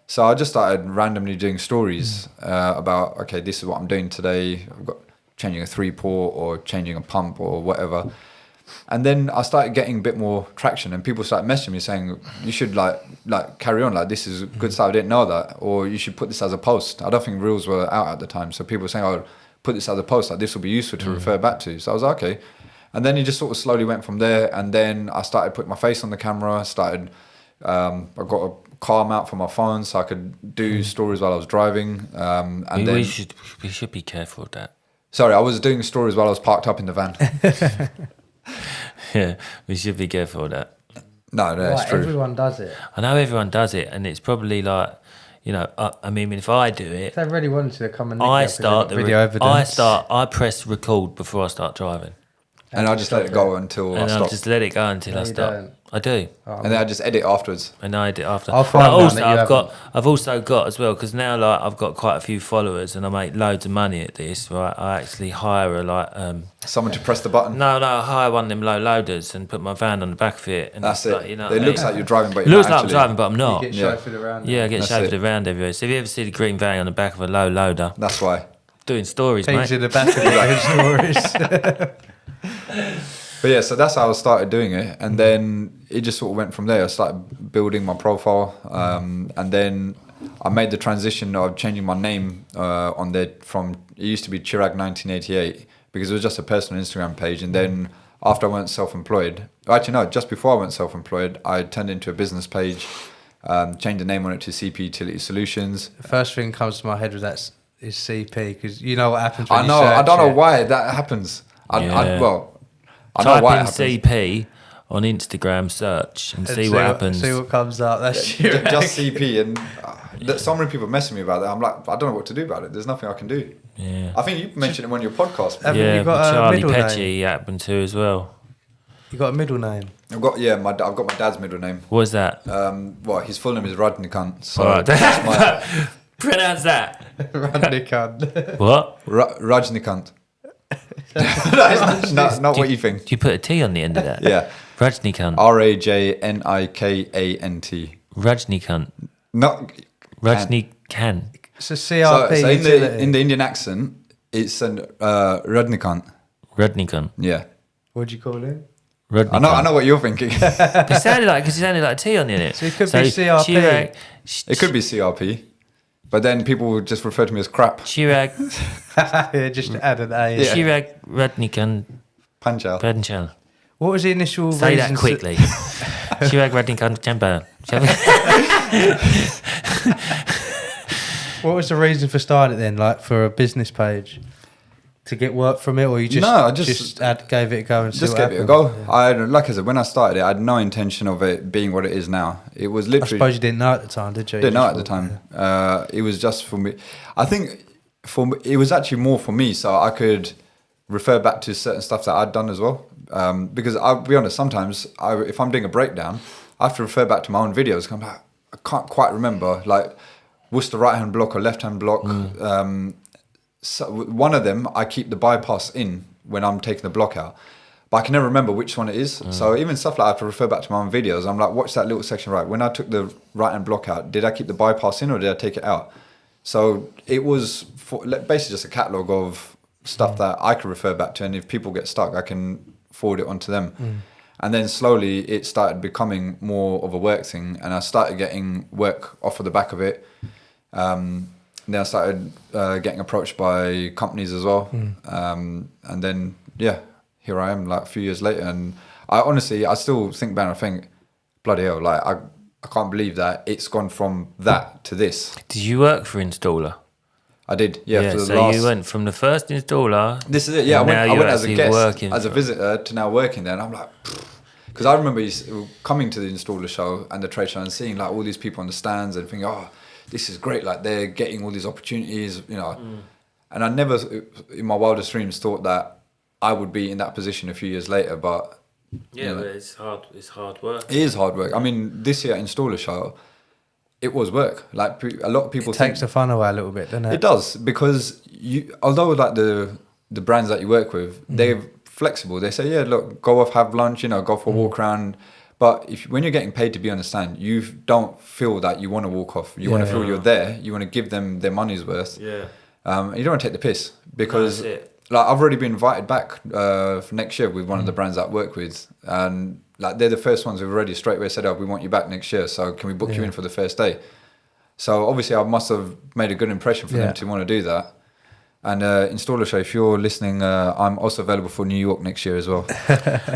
So I just started randomly doing stories about, okay, this is what I'm doing today. I've got changing a 3-port or changing a pump or whatever. And then I started getting a bit more traction, and people started messaging me saying, you should like carry on, like this is good stuff, I didn't know that, or you should put this as a post. I don't think reels were out at the time, so people were saying, oh, put this as a post, like this will be useful to refer back to. So I was like, okay. And then it just sort of slowly went from there, and then I started putting my face on the camera. I got a car mount for my phone so I could do stories while I was driving. We should be careful with that. Sorry, I was doing stories while I was parked up in the van. Yeah, we should be careful with that. No, that's true. Everyone does it. I know everyone does it, and it's probably like, you know, I mean, if I do it, If they really wanted to come and nick I it, start present video evidence. I press record before I start driving, And I just let it go until I and stop. I just let it go until I you stop. don't. I do. And then I just edit afterwards. And I did after. I'll find But one also, that you I've also got as well, because now like I've got quite a few followers and I make loads of money at this. Right, I actually hire a Someone to press the button. no, I hire one of them low loaders and put my van on the back of it. And That's it's it. like, you know, It looks like you're driving, but it you're looks not like I'm actually. driving, but I'm not. You get Yeah. chauffeured around. Yeah, I get That's chauffeured it. around everywhere. So if you ever see the green van on the back of a low loader, That's why. doing stories, Things mate. in the back of the stories. But yeah, so that's how I started doing it. And then it just sort of went from there. I started building my profile. And then I made the transition of changing my name on there from, it used to be Chirag 1988, because it was just a personal Instagram page. And then after I went self-employed, actually no, just before I went self-employed, I turned into a business page, changed the name on it to CP Utility Solutions. The first thing comes to my head is CP, because you know what happens when I you know, search I don't know it. why that happens. I know Type why it in happens. CP on Instagram search and see what happens. See what comes up. That's true. Just CP, and so many people messing me about that. I'm like, I don't know what to do about it. There's nothing I can do. Yeah. I think you mentioned it on your podcast. Haven't Yeah, you got a Charlie middle Petchy name? happened to as well. You got a middle name. I've got my dad's middle name. What was that? His full name is Radnikant. So All right. that's my Pronounce that. Radnikant. What? Rajnikant. That's not what you think. Do you put a T on the end of that? Yeah, Rajnikant. Rajnikant. Rajnikant. Not Rajnikant. It's a CRP so utility. in the Indian accent, it's an Radnikant. Rajnikant. Yeah, What do you call it? Rajnikant. I know what you're thinking. It sounded like a T on the end of it. So it could be CRP. Chirag, It could be CRP, but then people would just refer to me as crap. Chirag, Yeah, just add an A. Yeah. Chirag Radnikant Panchal. Panchal. What was the initial Say reason that quickly. Chirag Radnikant Panchal. What was the reason for starting it then? Like for a business page? To get work from it, or you just No, I just gave it a go and see Just what gave it a happened? go. Like I said, when I started it, I had no intention of it being what it is now. It was I literally suppose you didn't know at the time, did you? didn't You know just at the thought, time. It was just for me. I think it was actually more for me, so I could refer back to certain stuff that I'd done as well. Because I'll be honest, sometimes if I'm doing a breakdown, I have to refer back to my own videos. I'm like, I can't quite remember, like, what's the right hand block or left hand block. So one of them, I keep the bypass in when I'm taking the block out, but I can never remember which one it is. So even stuff like I have to refer back to my own videos. I'm like, watch that little section right. When I took the right hand block out, did I keep the bypass in or did I take it out? So it was basically just a catalogue of stuff that I could refer back to, and if people get stuck, I can forward it onto them. And then slowly it started becoming more of a work thing, and I started getting work off of the back of it. Then I started getting approached by companies as well. And then, here I am like a few years later. And I still think back and I think, bloody hell, like I can't believe that it's gone from that to this. Did you work for installer? I did, for the so last... you went from the first installer. This is it, yeah. and I now went you're as a actually guest, working as a for- visitor, to now working there. And I'm like... Because I remember coming to the installer show and the trade show and seeing like all these people on the stands and thinking, oh, this is great. Like they're getting all these opportunities, you know. And I never, in my wildest dreams, thought that I would be in that position a few years later. But yeah, but it's hard. It's hard work. it is hard work. I mean, this year at installer show, it was work. Like a lot of people takes the fun away a little bit, doesn't it? It does, because although like the brands that you work with, they're flexible. They say, yeah, look, go off, have lunch, you know, go for a walk around. But when you're getting paid to be on the stand, you don't feel that you want to walk off. You want to feel you're there. You want to give them their money's worth. Yeah. You don't want to take the piss, because like I've already been invited back for next year with one of the brands that I work with, and like they're the first ones who've already straight away said, oh, we want you back next year, so can we book you in for the first day? So obviously I must have made a good impression for them to want to do that. And installer show, if you're listening, I'm also available for New York next year as well.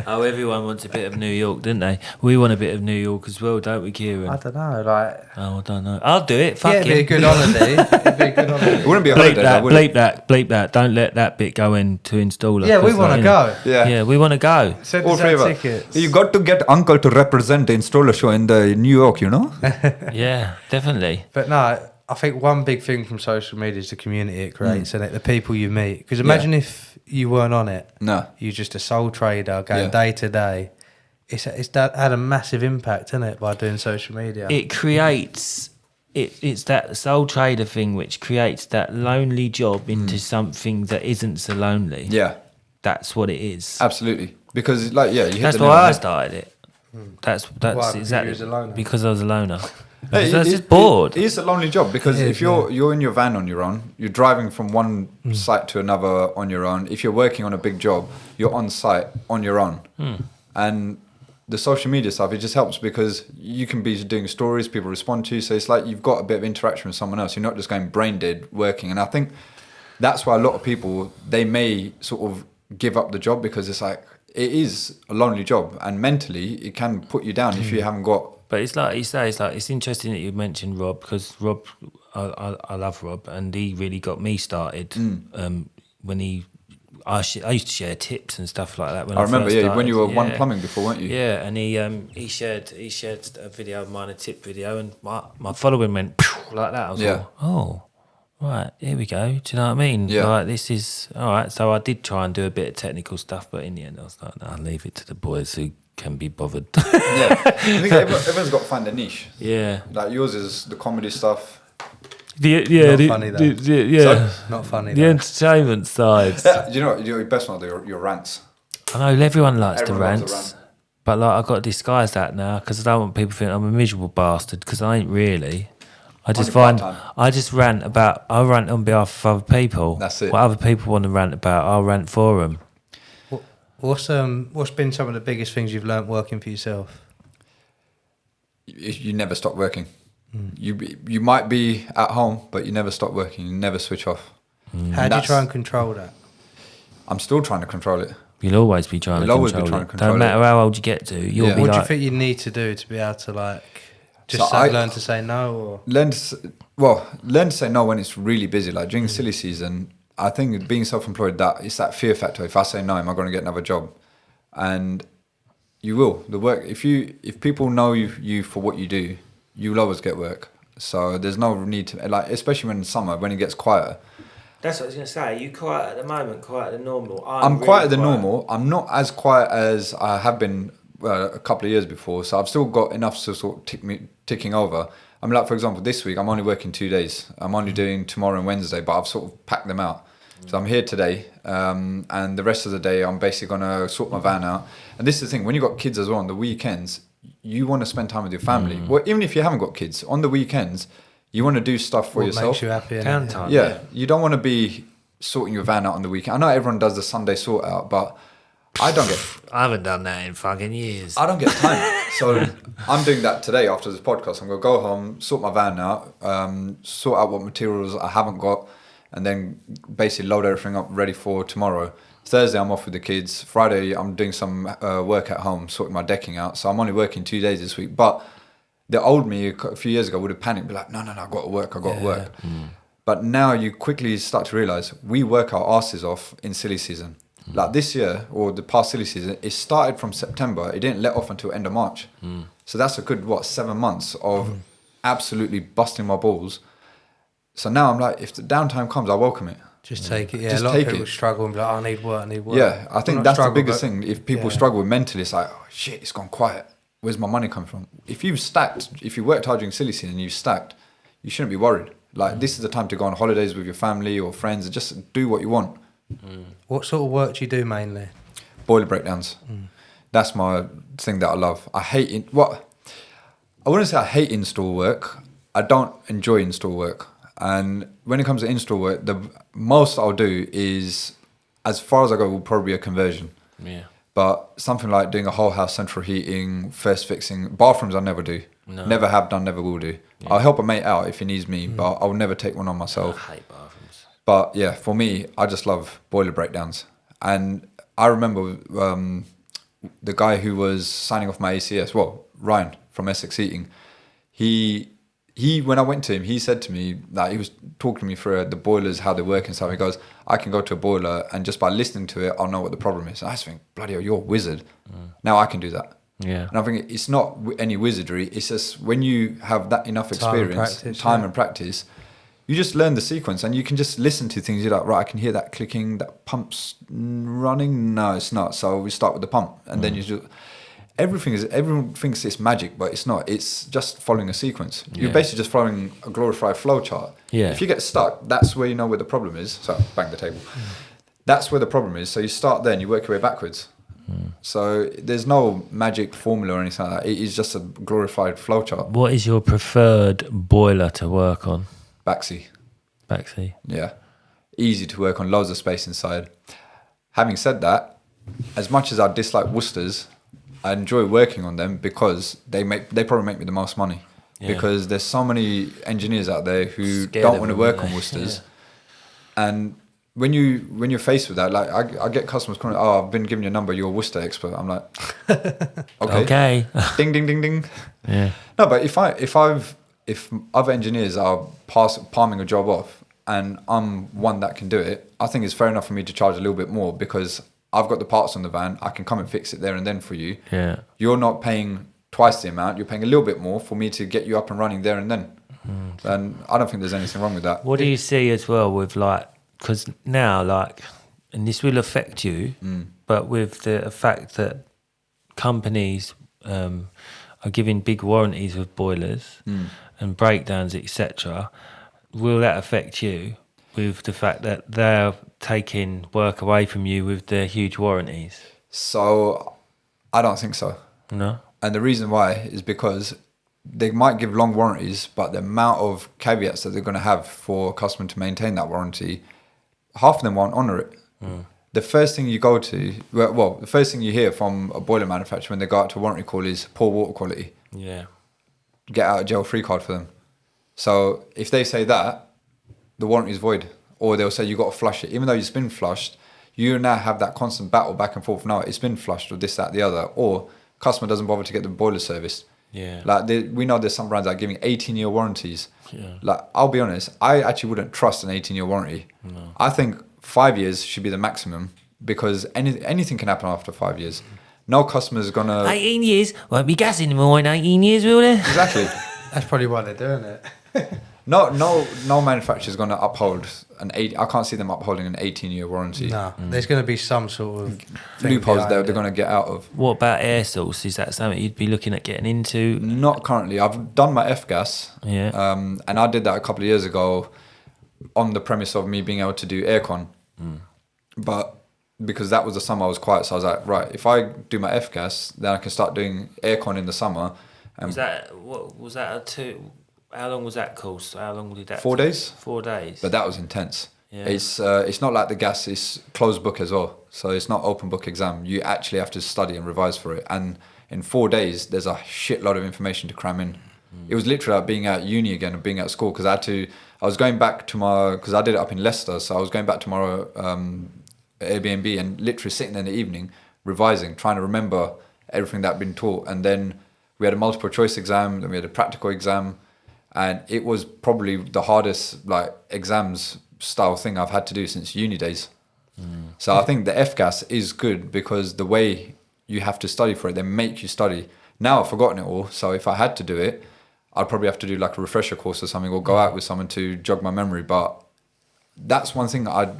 Oh, everyone wants a bit of New York, didn't they? We want a bit of New York as well, don't we, Kieran? I don't know, like... Oh, I don't know. I'll do it. Fuck it'd be a good holiday. It'd be a good holiday. It wouldn't be a holiday, though, would it? Bleep that. Don't let that bit go into installer. Yeah, we want to go. Yeah, we want to go. Send All us three of our us. tickets. You got to get Uncle to represent the installer show in the New York, you know? Yeah, definitely. But no, I think one big thing from social media is the community it creates and the people you meet. Because imagine if you weren't on it. No. You're just a sole trader going day to day. It's that had a massive impact, isn't it, by doing social media? It creates... It's that sole trader thing which creates that lonely job into something that isn't so lonely. Yeah. That's what it is. Absolutely. Because, like, you hit That's the nail why on I the head. started it. That's Why? Because exactly you was a loner? because I was a loner. Hey, Because I was just bored. It is a lonely job, because It if is, you're in your van on your own, you're driving from one site to another on your own. If you're working on a big job, you're on site on your own. And the social media stuff, it just helps because you can be doing stories, people respond to you. So it's like you've got a bit of interaction with someone else. You're not just going brain dead working. And I think that's why a lot of people, they may sort of give up the job, because it's like, it is a lonely job, and mentally it can put you down if you haven't got. But it's like you say, it's interesting that you mentioned Rob, because Rob, I love Rob, and he really got me started. When I used to share tips and stuff like that. When I remember, first started. when you were One Plumbing before, weren't you? Yeah, and he shared a video of mine, a tip video, and my following went like that. I was like, oh. Right, here we go. Do you know what I mean? Yeah. Like, this is all right. So I did try and do a bit of technical stuff, but in the end, I was like, no, I'll leave it to the boys who can be bothered. Yeah. I think everyone's got to find a niche. Yeah. Like yours is the comedy stuff. Not funny, though. Yeah. Not funny. The though. entertainment side. You know, your best one are your rants. I know everyone likes the Everyone loves rants, a rant. but like I've got to disguise that now because I don't want people to think I'm a miserable bastard, because I ain't really. I just Only find part-time. I rant on behalf of other people. That's it. What other people want to rant about, I'll rant for them. What's been some of the biggest things you've learnt working for yourself? You never stop working. You might be at home, but you never stop working. You never switch off. How do you try and control that? I'm still trying to control it. You'll always be trying to You'll always control be trying it. to control Don't matter how old you get to, you'll Yeah. be What do you like, think you need to do to be able to learn to say no? Or Learn to say no when it's really busy. Like during silly season, I think being self-employed, that it's that fear factor. If I say no, am I going to get another job? And you will. The work. If people know you for what you do, you'll always get work. So there's no need to, like, especially when it's summer, when it gets quieter. that's what I was going to say. You quiet at the moment, quiet at the normal. I'm really quieter than normal. I'm not as quiet as I have been a couple of years before. So I've still got enough to sort of ticking over. I mean, like, for example, this week, I'm only working 2 days. I'm only doing tomorrow and Wednesday, but I've sort of packed them out. So I'm here today, and the rest of the day, I'm basically going to sort my van out. And this is the thing, when you've got kids as well, on the weekends, you want to spend time with your family. Well, even if you haven't got kids, on the weekends, you want to do stuff for what yourself. makes you happy? Downtime. Yeah, you don't want to be sorting your van out on the weekend. I know everyone does the Sunday sort out, but I don't get... I haven't done that in fucking years. I don't get time. So I'm doing that today after this podcast. I'm going to go home, sort my van out, sort out what materials I haven't got, and then basically load everything up ready for tomorrow. Thursday, I'm off with the kids. Friday, I'm doing some work at home, sorting my decking out. So I'm only working 2 days this week. But the old me a few years ago would have panicked, be like, no, I've got to work, But now you quickly start to realise we work our asses off in silly season. Like this year or the past silly season, it started from September. It didn't let off until end of March. So that's a good 7 months of absolutely busting my balls. So now I'm like, if the downtime comes, I welcome it. Just take it. Yeah, Just a lot take of people it. struggle and be like, I need work. Yeah, I think Well, not that's the struggle, biggest but- thing. If people struggle with mentally, it's like, oh shit, it's gone quiet. Where's my money coming from? If you've stacked, if you worked hard during silly season and you've stacked, you shouldn't be worried. Like this is the time to go on holidays with your family or friends and just do what you want. What sort of work do you do mainly? Boiler breakdowns. That's my thing that I love. I wouldn't say I hate install work. I don't enjoy install work. And when it comes to install work, the most I'll do is, as far as I go, will probably be a conversion. Yeah. But something like doing a whole house central heating, first fixing, bathrooms I never do. No. Never have done, never will do. Yeah. I'll help a mate out if he needs me, but I'll never take one on myself. I hate bathrooms. But yeah, for me, I just love boiler breakdowns. And I remember the guy who was signing off my ACS, Ryan from Essex Heating, he when I went to him, he said to me that he was talking to me through the boilers, how they work and stuff. He goes, I can go to a boiler and just by listening to it, I'll know what the problem is. And I just think, bloody hell, you're a wizard. Now I can do that. Yeah. And I think it's not any wizardry. It's just when you have that enough experience, time and practice, you just learn the sequence and you can just listen to things. You're like, right, I can hear that clicking, that pump's running. No, it's not. So we start with the pump. And then you just... Everyone thinks it's magic, but it's not. It's just following a sequence. You're basically just following a glorified flow chart. Yeah. If you get stuck, that's where you know where the problem is. So bang the table. That's where the problem is. So you start there and you work your way backwards. So there's no magic formula or anything like that. It is just a glorified flow chart. What is your preferred boiler to work on? Backsea. Backsea. Yeah. Easy to work on, loads of space inside. Having said that, as much as I dislike Worcesters, I enjoy working on them because they probably make me the most money. Yeah. Because there's so many engineers out there who Scared don't of want to them, work aren't on they? Worcesters. And when you're faced with that, like I get customers calling, oh, I've been given your number, you're a Worcester expert. I'm like, okay. Ding ding ding ding. Yeah. No, but if other engineers are palming a job off and I'm one that can do it, I think it's fair enough for me to charge a little bit more because I've got the parts on the van. I can come and fix it there and then for you. Yeah. You're not paying twice the amount. You're paying a little bit more for me to get you up and running there and then. And I don't think there's anything wrong with that. What do you see as well with because now and this will affect you, but with the fact that companies are giving big warranties with boilers and breakdowns, etc., will that affect you with the fact that they're taking work away from you with their huge warranties? So I don't think so. No? And the reason why is because they might give long warranties, but the amount of caveats that they're going to have for a customer to maintain that warranty, half of them won't honour it. The first thing you go to, the first thing you hear from a boiler manufacturer when they go out to a warranty call is poor water quality. Yeah. Get out of jail free card for them. So if they say that, the warranty is void. Or they'll say you got to flush it. Even though it's been flushed, you now have that constant battle back and forth. No, it's been flushed or this, that, the other. Or customer doesn't bother to get the boiler serviced. Yeah. Like we know there's some brands that are giving 18-year warranties. Yeah. Like I'll be honest, I actually wouldn't trust an 18-year warranty. No. I think 5 years should be the maximum because anything can happen after 5 years. No customer's gonna 18 years? Won't be gas anymore in 18 years, will there? exactly. That's probably why they're doing it. No manufacturer's gonna uphold I can't see them upholding an 18-year warranty. No, there's going to be some sort of thing Loopholes behind they're it. going to get out of. What about air source? Is that something you'd be looking at getting into? Not currently. I've done my F-gas. Yeah. And I did that a couple of years ago on the premise of me being able to do aircon. But because that was the summer I was quiet, so I was like, right, if I do my F-gas, then I can start doing aircon in the summer. Was that a two? How long was that course? How long did that? 4 days. 4 days. But that was intense. Yeah. It's not like the gas is closed book as well. So it's not open book exam. You actually have to study and revise for it. And in 4 days, there's a shitload of information to cram in. It was literally like being at uni again and being at school because I was going back to because I did it up in Leicester. So I was going back to my Airbnb and literally sitting there in the evening, revising, trying to remember everything that had been taught. And then we had a multiple choice exam, then we had a practical exam. And it was probably the hardest exams style thing I've had to do since uni days. So I think the F-gas is good because the way you have to study for it, they make you study. Now I've forgotten it all, so if I had to do it, I'd probably have to do like a refresher course or something, or go out with someone to jog my memory. But that's one thing I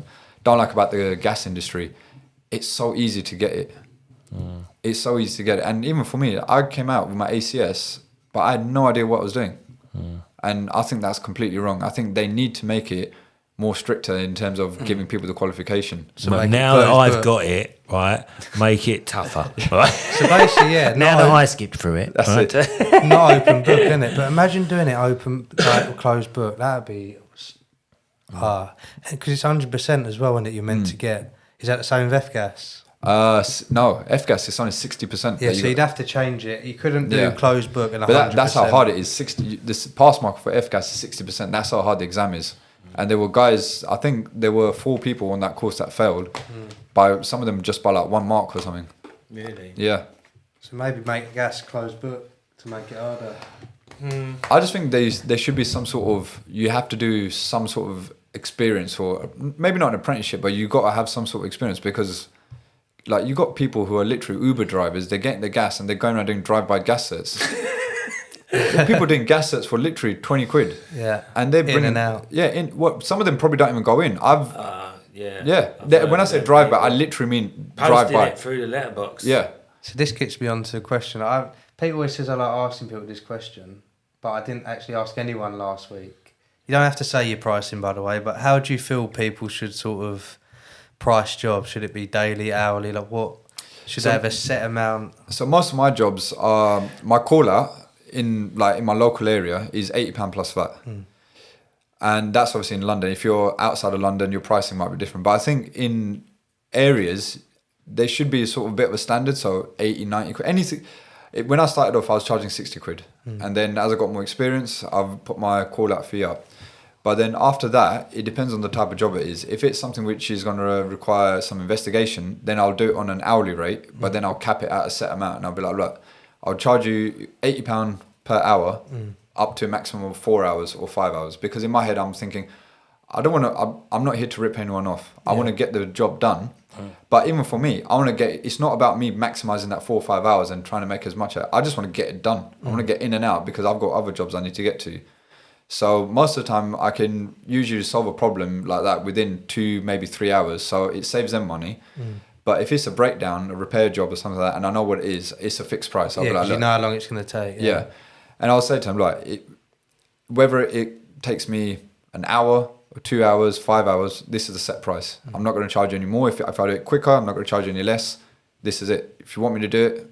don't like about the gas industry. It's so easy to get it. It's so easy to get it. And even for me, I came out with my ACS, but I had no idea what I was doing. And I think that's completely wrong. I think they need to make it more stricter in terms of giving people the qualification. So now that I've got it, right, make it tougher. Right? So basically, yeah. Now that I skipped through it. That's right? it. Not open book, isn't it? But imagine doing it open, like closed book. That'd be because it's 100% as well, when that you're meant to get. Is that the same with F-gas? No, F-gas is only 60%. Yeah, so you'd have to change it. You couldn't do closed book and 100%. But that's how hard it is. 60. This pass mark for F-gas is 60%. That's how hard the exam is. And there were guys, I think there were 4 people on that course that failed, by some of them just by like 1 mark or something. Really? Yeah. So maybe make gas closed book to make it harder. I just think there should be some sort of, you have to do some sort of experience, or maybe not an apprenticeship, but you got to have some sort of experience, because like you got people who are literally Uber drivers, they're getting the gas and they're going around doing drive-by gas certs. People doing gas certs for literally 20 quid. Yeah. And they're bringing, in and out. Yeah, some of them probably don't even go in. Yeah. When I say drive-by, I literally mean Posting drive-by. it through the letterbox. Yeah. So this gets me on to a question. Pete always says I like asking people this question, but I didn't actually ask anyone last week. You don't have to say your pricing, by the way, but how do you feel people should sort of price jobs? Should it be daily, hourly? Like what? Should they have a set amount? So most of my jobs are, my call out in my local area is £80 plus VAT. And that's obviously in London. If you're outside of London, your pricing might be different. But I think in areas, there should be sort of a bit of a standard. So 80, 90 quid, anything. When I started off, I was charging 60 quid. And then as I got more experience, I've put my call out fee up. But then after that, it depends on the type of job it is. If it's something which is going to require some investigation, then I'll do it on an hourly rate, but then I'll cap it at a set amount. And I'll be like, look, I'll charge you £80 per hour up to a maximum of 4 hours or 5 hours. Because in my head, I'm thinking, I'm not here to rip anyone off. I want to get the job done. But even for me, it's not about me maximizing that 4 or 5 hours and trying to make as much. I just want to get it done. I want to get in and out because I've got other jobs I need to get to. So most of the time I can usually solve a problem like that within 2, maybe 3 hours. So it saves them money. But if it's a breakdown, a repair job or something like that, and I know what it is, it's a fixed price. I'll be like, you know how long it's going to take. Yeah. And I'll say to them, like, whether it takes me an hour or 2 hours, 5 hours, this is the set price. I'm not going to charge you any more. If I do it quicker, I'm not going to charge you any less. This is it. If you want me to do it,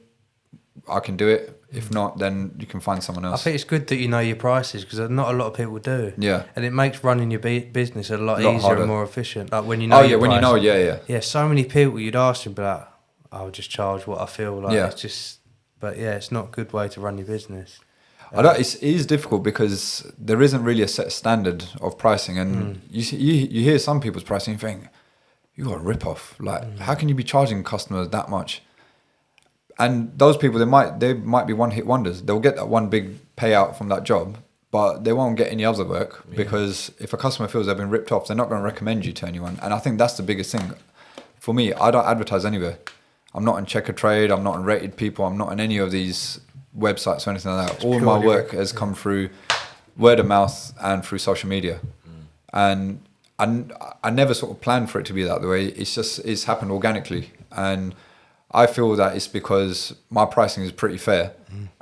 I can do it. If not, then you can find someone else. I think it's good that you know your prices because not a lot of people do. Yeah. And it makes running your business a lot easier harder. And more efficient. Like when you know your prices. Yeah. So many people you'd ask them, be like, I'll just charge what I feel like. Yeah. It's just, but yeah, it's not a good way to run your business. It is difficult because there isn't really a set standard of pricing, and you hear some people's pricing and think, you got a rip-off. Like, how can you be charging customers that much? And those people, they might be one-hit wonders. They'll get that one big payout from that job, but they won't get any other work because if a customer feels they've been ripped off, they're not going to recommend you to anyone. And I think that's the biggest thing. For me, I don't advertise anywhere. I'm not in Checker Trade. I'm not in Rated People. I'm not in any of these websites or anything like that. All my work has come through word of mouth and through social media. And I never sort of planned for it to be that way. It's happened organically. And I feel that it's because my pricing is pretty fair.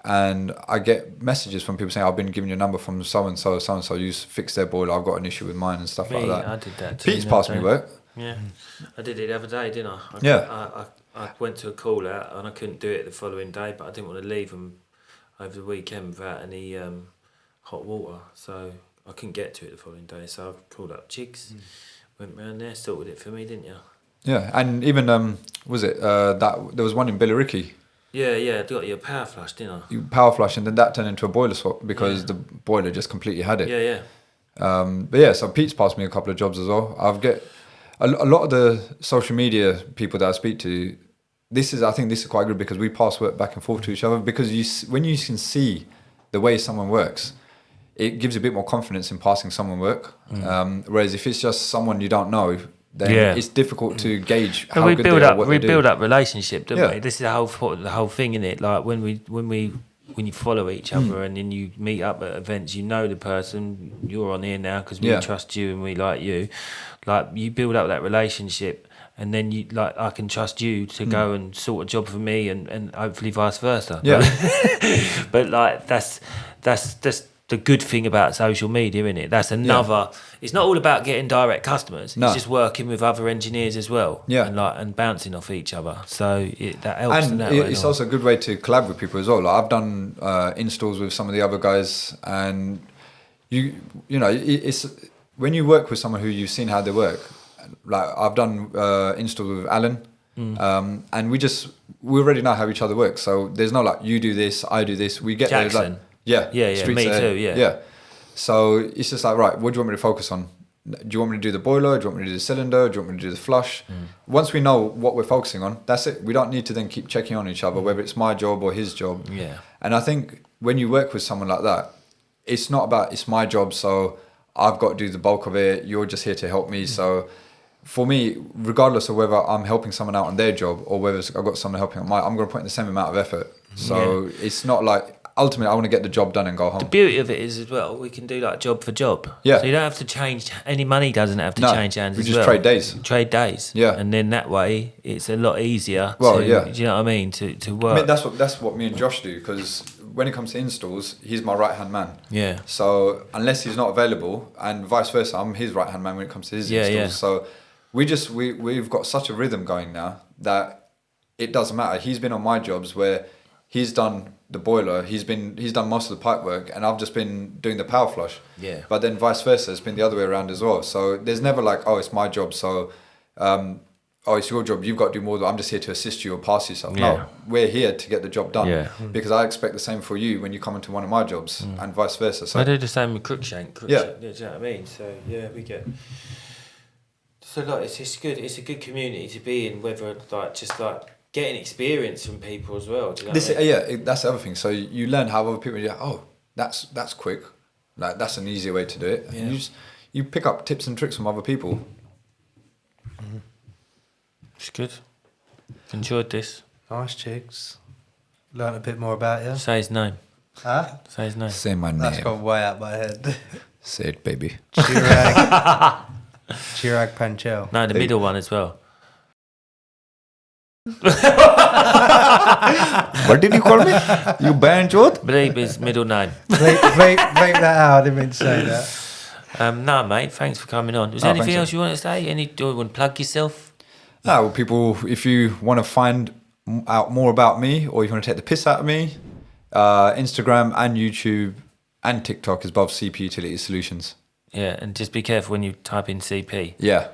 And I get messages from people saying, I've been given your number from so-and-so, you fix their boiler, I've got an issue with mine and stuff like that. I did that too. Pete's passed me work. Yeah, I did it the other day, didn't I? I went to a call out and I couldn't do it the following day, but I didn't want to leave them over the weekend without any hot water, so I couldn't get to it the following day. So I called up Chigs, went round there, sorted it for me, didn't you? Yeah, and even that there was one in Billericay. Yeah, I got your power flush, didn't I? You power flush, and then that turned into a boiler swap because the boiler just completely had it. Yeah. But yeah, so Pete's passed me a couple of jobs as well. I've get a lot of the social media people that I speak to. I think this is quite good because we pass work back and forth to each other because when you can see the way someone works, it gives you a bit more confidence in passing someone work. Whereas if it's just someone you don't know, then Yeah. it's difficult to gauge But how we good build they are, up what we they build do. up relationship, don't Yeah. we? This is the whole thing, isn't it? Like when you follow each other and then you meet up at events, you know the person, you're on here now because we Yeah. trust you and we like you. Like you build up that relationship, and then you like I can trust you to go and sort a job for me, and hopefully vice versa. Yeah. But like that's the good thing about social media, isn't it? That's another. It's not all about getting direct customers. No. It's just working with other engineers as well. Yeah. and bouncing off each other. So that helps. And in that way, it's no? also a good way to collab with people as well. Like I've done installs with some of the other guys, and you know it's when you work with someone who you've seen how they work. Like I've done installs with Alan, and we already know how each other works. So there's no like you do this, I do this. We get there, Jackson. like yeah, streets me ahead. too, yeah. Yeah. So it's just like, right, what do you want me to focus on? Do you want me to do the boiler? Do you want me to do the cylinder? Do you want me to do the flush? Once we know what we're focusing on, that's it. We don't need to then keep checking on each other, whether it's my job or his job. Yeah. And I think when you work with someone like that, it's not about it's my job, so I've got to do the bulk of it. You're just here to help me. So for me, regardless of whether I'm helping someone out on their job or whether I've got someone helping on mine, I'm going to put in the same amount of effort. So it's not like ultimately I want to get the job done and go home. The beauty of it is as well, we can do like job for job. Yeah. So you don't have to change, any money doesn't have to No, change hands we as just well. trade days. Trade days. Yeah. And then that way it's a lot easier Well, to, yeah. do you know what I mean, to work. I mean, that's what me and Josh do, because when it comes to installs, he's my right hand man. Yeah. So unless he's not available, and vice versa, I'm his right hand man when it comes to his installs. Yeah. So we've got such a rhythm going now that it doesn't matter. He's been on my jobs where he's done the boiler, he's done most of the pipe work, and I've just been doing the power flush. Yeah. But then vice versa, it's been the other way around as well. So there's never like, oh, it's my job, so it's your job, you've got to do more. I'm just here to assist you or pass yourself. Yeah. No, we're here to get the job done. Yeah. Because I expect the same for you when you come into one of my jobs, and vice versa. So I do the same with Crookshank. Yeah. Do you know what I mean? So yeah, we get. So like, it's good. It's a good community to be in. Whether like just like getting experience from people as well. Do you know what I mean? that's the other thing. So you learn how other people. Oh, that's quick. Like that's an easier way to do it. Yeah. And you pick up tips and tricks from other people. It's good. Enjoyed this. Nice chicks. Learned a bit more about you. Say his name. Huh? Say his name. Say my That's name. gone way out my head. Say it, baby. Chirag. Chirag Panchal. No, the middle one as well. What did you call me? You banchot? Believe his middle name. Bleep that out. I didn't mean to say that. No, mate. Thanks for coming on. Was there anything thanks, else you want to say? Do you want to plug yourself? Well, people, if you want to find out more about me, or if you want to take the piss out of me, Instagram and YouTube and TikTok is both CP Utility Solutions. Yeah, and just be careful when you type in CP. Yeah.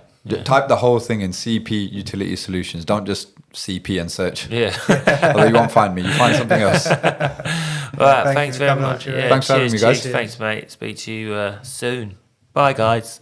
Type the whole thing in CP Utility Solutions. Don't just CP and search. Yeah. Although you won't find me. You find something else. All right. Thank Thanks you for very coming on, much. Chirag. Yeah, Thanks for having cheers, me, guys. cheers. Thanks, mate. Speak to you soon. Bye, guys.